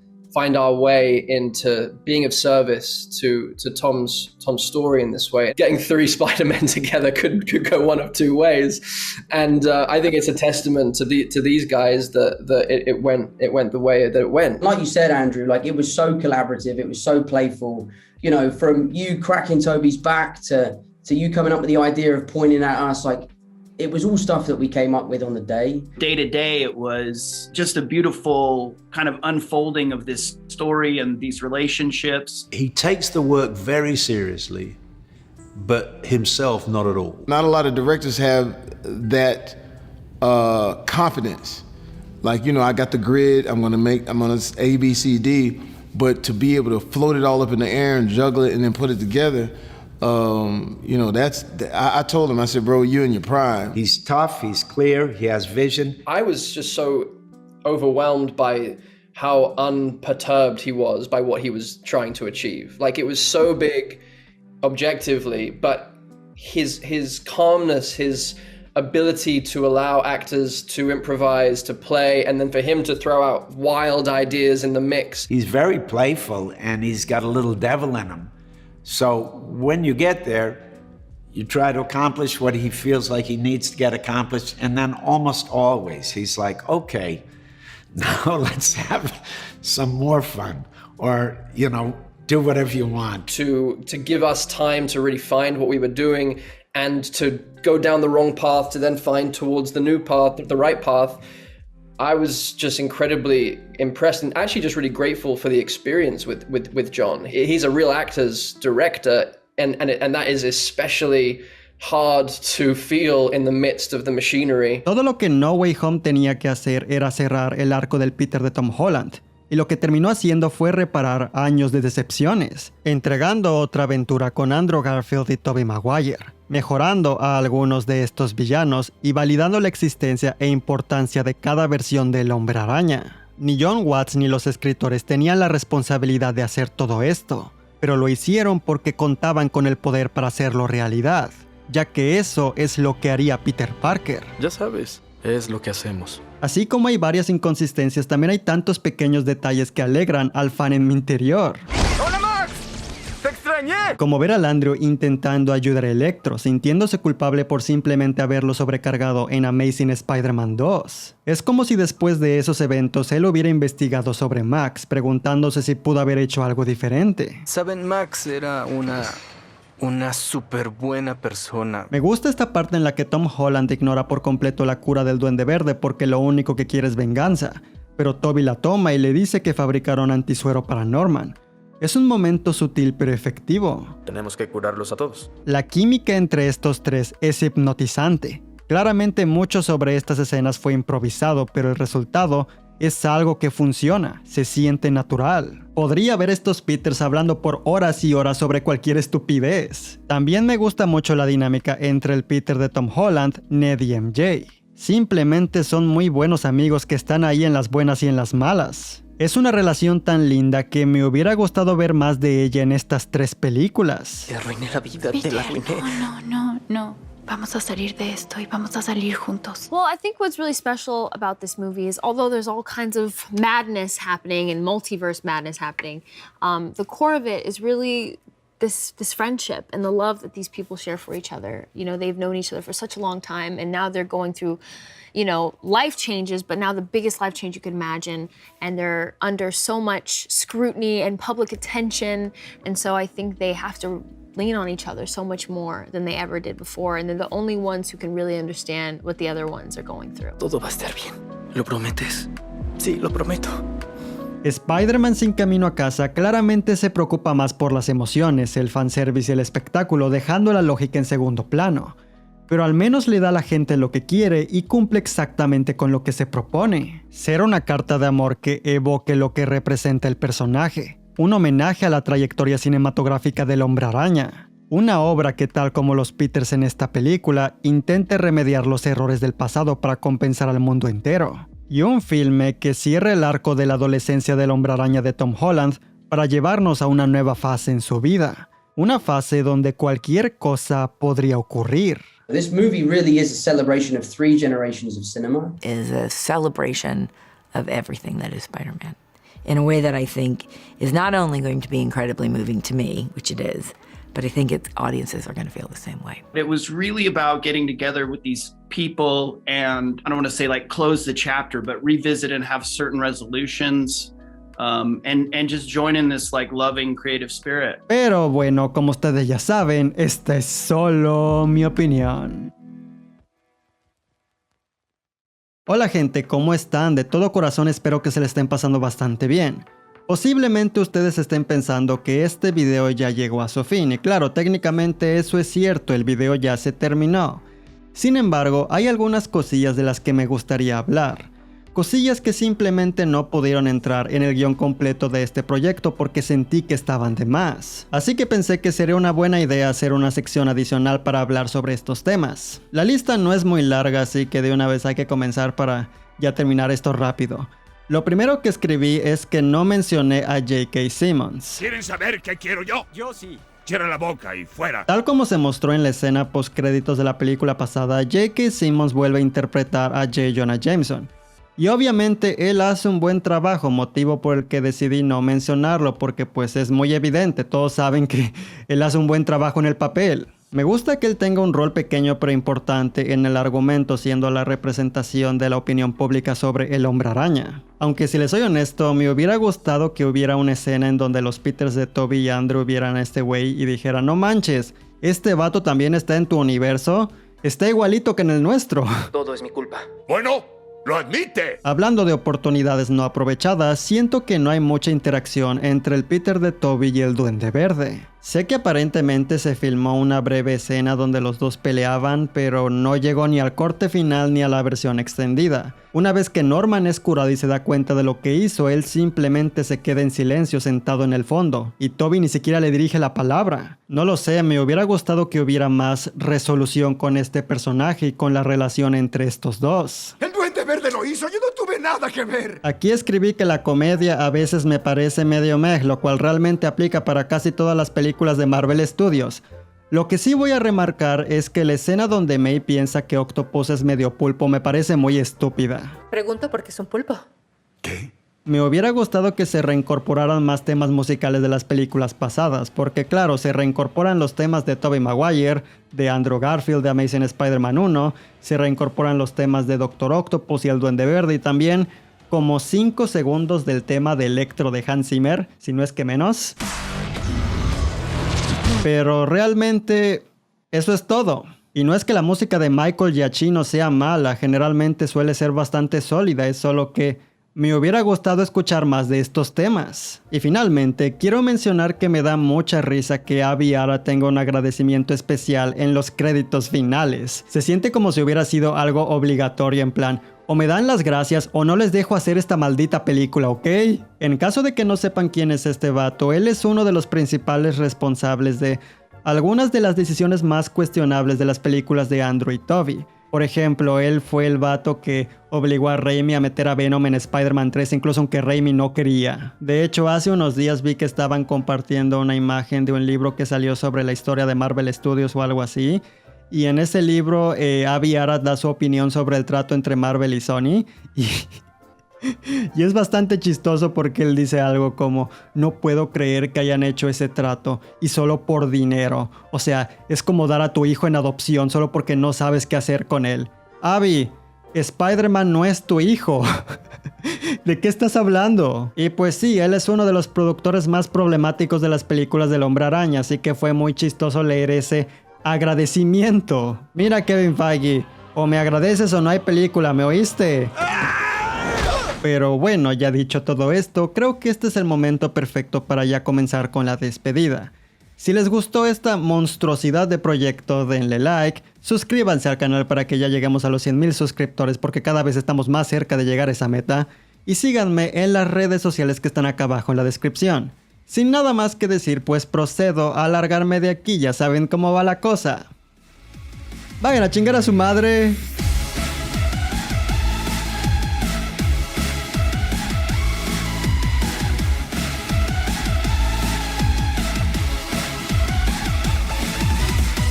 our way into being of service to Tom's story in this way. Getting 3 Spider-Men together could go one of 2 ways, and I think it's a testament to these guys that it went the way that it went. Like you said, Andrew, like it was so collaborative, it was so playful. You know, from you cracking Toby's back to you coming up with the idea of pointing at us, like it was all stuff that we came up with on the day. Day to day, it was just a beautiful kind of unfolding of this story and these relationships. He takes the work very seriously, but himself not at all. Not a lot of directors have that confidence Like, you know, I got the grid, I'm gonna A, B, C, D, but to be able to float it all up in the air and juggle it and then put it together, you know, I told him, I said, bro, you in your prime. He's tough, he's clear, he has vision. I was just so overwhelmed by how unperturbed he was by what he was trying to achieve. Like, it was so big objectively, but his calmness, his ability to allow actors to improvise, to play, and then for him to throw out wild ideas in the mix. He's very playful and he's got a little devil in him. So when you get there, you try to accomplish what he feels like he needs to get accomplished, and then almost always he's like, okay, now let's have some more fun, or, you know, do whatever you want. To give us time to really find what we were doing and to go down the wrong path to then find towards the new path, the right path. I was just incredibly impressed and actually just really grateful for the experience with John. He's a real actor's director, and that is especially hard to feel in the midst of the machinery. Todo lo que No Way Home tenía que hacer era cerrar el arco del Peter de Tom Holland, y lo que terminó haciendo fue reparar años de decepciones, entregando otra aventura con Andrew Garfield y Tobey Maguire, mejorando a algunos de estos villanos y validando la existencia e importancia de cada versión del Hombre Araña. Ni John Watts ni los escritores tenían la responsabilidad de hacer todo esto, pero lo hicieron porque contaban con el poder para hacerlo realidad, ya que eso es lo que haría Peter Parker. Ya sabes, es lo que hacemos. Así como hay varias inconsistencias, también hay tantos pequeños detalles que alegran al fan en mi interior. ¡Hola, Max! ¡Te extrañé! Como ver al Andrew intentando ayudar a Electro, sintiéndose culpable por simplemente haberlo sobrecargado en Amazing Spider-Man 2. Es como si después de esos eventos él hubiera investigado sobre Max, preguntándose si pudo haber hecho algo diferente. Saben, Max era una súper buena persona. Me gusta esta parte en la que Tom Holland ignora por completo la cura del Duende Verde porque lo único que quiere es venganza, pero Tobey la toma y le dice que fabricaron antisuero para Norman. Es un momento sutil pero efectivo. Tenemos que curarlos a todos. La química entre estos tres es hipnotizante. Claramente mucho sobre estas escenas fue improvisado, pero el resultado es algo que funciona, se siente natural. Podría ver estos Peters hablando por horas y horas sobre cualquier estupidez. También me gusta mucho la dinámica entre el Peter de Tom Holland, Ned y MJ. Simplemente son muy buenos amigos que están ahí en las buenas y en las malas. Es una relación tan linda que me hubiera gustado ver más de ella en estas 3 películas. Te arruiné la vida, Peter, te la arruiné. No. Vamos a salir de esto y vamos a salir juntos. Well, I think what's really special about this movie is, although there's all kinds of madness happening and multiverse madness happening, the core of it is really this friendship and the love that these people share for each other. You know, they've known each other for such a long time, and now they're going through, you know, life changes, but now the biggest life change you could imagine, and they're under so much scrutiny and public attention, and so I think they have to lean on each other so much more than they ever did before, and they're the only ones who can really understand what the other ones are going through. Todo va a estar bien. ¿Lo prometes? Sí, lo prometo. Spider-Man sin camino a casa claramente se preocupa más por las emociones, el fanservice y el espectáculo, dejando la lógica en segundo plano. Pero al menos le da a la gente lo que quiere y cumple exactamente con lo que se propone. Ser una carta de amor que evoque lo que representa el personaje. Un homenaje a la trayectoria cinematográfica del Hombre Araña. Una obra que, tal como los Peters en esta película, intente remediar los errores del pasado para compensar al mundo entero. Y un filme que cierre el arco de la adolescencia del Hombre Araña de Tom Holland para llevarnos a una nueva fase en su vida. Una fase donde cualquier cosa podría ocurrir. This movie really is a celebration of 3 generations of cinema. Is a celebration of everything that is Spider-Man. In a way that I think is not only going to be incredibly moving to me, which it is, but I think its audiences are going to feel the same way. It was really about getting together with these people and, I don't want to say like close the chapter, but revisit and have certain resolutions, and just join in this like loving creative spirit. Pero bueno, como ustedes ya saben, esta es solo mi opinión. Hola gente, ¿cómo están? De todo corazón espero que se le estén pasando bastante bien. Posiblemente ustedes estén pensando que este video ya llegó a su fin, y claro, técnicamente eso es cierto, el video ya se terminó. Sin embargo, hay algunas cosillas de las que me gustaría hablar, Cosillas que simplemente no pudieron entrar en el guión completo de este proyecto porque sentí que estaban de más. Así que pensé que sería una buena idea hacer una sección adicional para hablar sobre estos temas. La lista no es muy larga, así que de una vez hay que comenzar para ya terminar esto rápido. Lo primero que escribí es que no mencioné a J.K. Simmons. ¿Quieren saber qué quiero yo? Yo sí. Cierra la boca y fuera. Tal como se mostró en la escena postcréditos de la película pasada, J.K. Simmons vuelve a interpretar a J. Jonah Jameson. Y obviamente él hace un buen trabajo, motivo por el que decidí no mencionarlo, porque pues es muy evidente, todos saben que él hace un buen trabajo en el papel. Me gusta que él tenga un rol pequeño pero importante en el argumento, siendo la representación de la opinión pública sobre el Hombre Araña. Aunque si les soy honesto, me hubiera gustado que hubiera una escena en donde los Peters de Tobey y Andrew vieran a este güey y dijeran: no manches, este vato también está en tu universo, está igualito que en el nuestro. Todo es mi culpa. Bueno, ¡lo admite! Hablando de oportunidades no aprovechadas, siento que no hay mucha interacción entre el Peter de Tobey y el Duende Verde. Sé que aparentemente se filmó una breve escena donde los dos peleaban, pero no llegó ni al corte final ni a la versión extendida. Una vez que Norman es curado y se da cuenta de lo que hizo, él simplemente se queda en silencio sentado en el fondo, y Tobey ni siquiera le dirige la palabra. No lo sé, me hubiera gustado que hubiera más resolución con este personaje y con la relación entre estos dos. ¡El Duende Verde lo hizo! ¡Yo no tuve nada que ver! Aquí escribí que la comedia a veces me parece medio meh, lo cual realmente aplica para casi todas las películas de Marvel Studios. Lo que sí voy a remarcar es que la escena donde May piensa que Octopus es medio pulpo me parece muy estúpida. Pregunto por qué es un pulpo. Me hubiera gustado que se reincorporaran más temas musicales de las películas pasadas, porque claro, se reincorporan los temas de Tobey Maguire, de Andrew Garfield, de Amazing Spider-Man 1, se reincorporan los temas de Doctor Octopus y el Duende Verde, y también como 5 segundos del tema de Electro de Hans Zimmer, si no es que menos. Pero realmente eso es todo. Y no es que la música de Michael Giacchino sea mala, generalmente suele ser bastante sólida, es solo que me hubiera gustado escuchar más de estos temas. Y finalmente, quiero mencionar que me da mucha risa que Avi Arad tenga un agradecimiento especial en los créditos finales. Se siente como si hubiera sido algo obligatorio, en plan: o me dan las gracias o no les dejo hacer esta maldita película, ¿ok? En caso de que no sepan quién es este vato, él es uno de los principales responsables de algunas de las decisiones más cuestionables de las películas de Andrew y Tobey. Por ejemplo, él fue el vato que obligó a Raimi a meter a Venom en Spider-Man 3, incluso aunque Raimi no quería. De hecho, hace unos días vi que estaban compartiendo una imagen de un libro que salió sobre la historia de Marvel Studios o algo así. Y en ese libro, Avi Arad da su opinión sobre el trato entre Marvel y Sony. Y es bastante chistoso porque él dice algo como: no puedo creer que hayan hecho ese trato y solo por dinero. O sea, es como dar a tu hijo en adopción solo porque no sabes qué hacer con él. Avi, Spider-Man no es tu hijo. ¿De qué estás hablando? Y pues sí, él es uno de los productores más problemáticos de las películas del Hombre Araña, así que fue muy chistoso leer ese agradecimiento. Mira, Kevin Feige, o me agradeces o no hay película, ¿me oíste? Pero bueno, ya dicho todo esto, creo que este es el momento perfecto para ya comenzar con la despedida. Si les gustó esta monstruosidad de proyecto, denle like, suscríbanse al canal para que ya lleguemos a los 100,000 suscriptores, porque cada vez estamos más cerca de llegar a esa meta, y síganme en las redes sociales que están acá abajo en la descripción. Sin nada más que decir, pues procedo a largarme de aquí, ya saben cómo va la cosa. Vayan a chingar a su madre.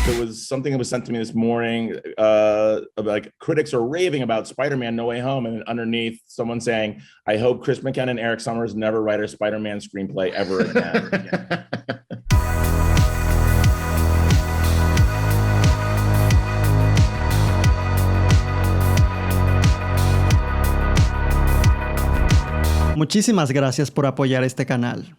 There was something that was sent to me this morning, like critics are raving about Spider-Man No Way Home, and underneath someone saying, I hope Chris McKenna and Eric Summers never write a Spider-Man screenplay ever again. Muchísimas gracias por apoyar este canal.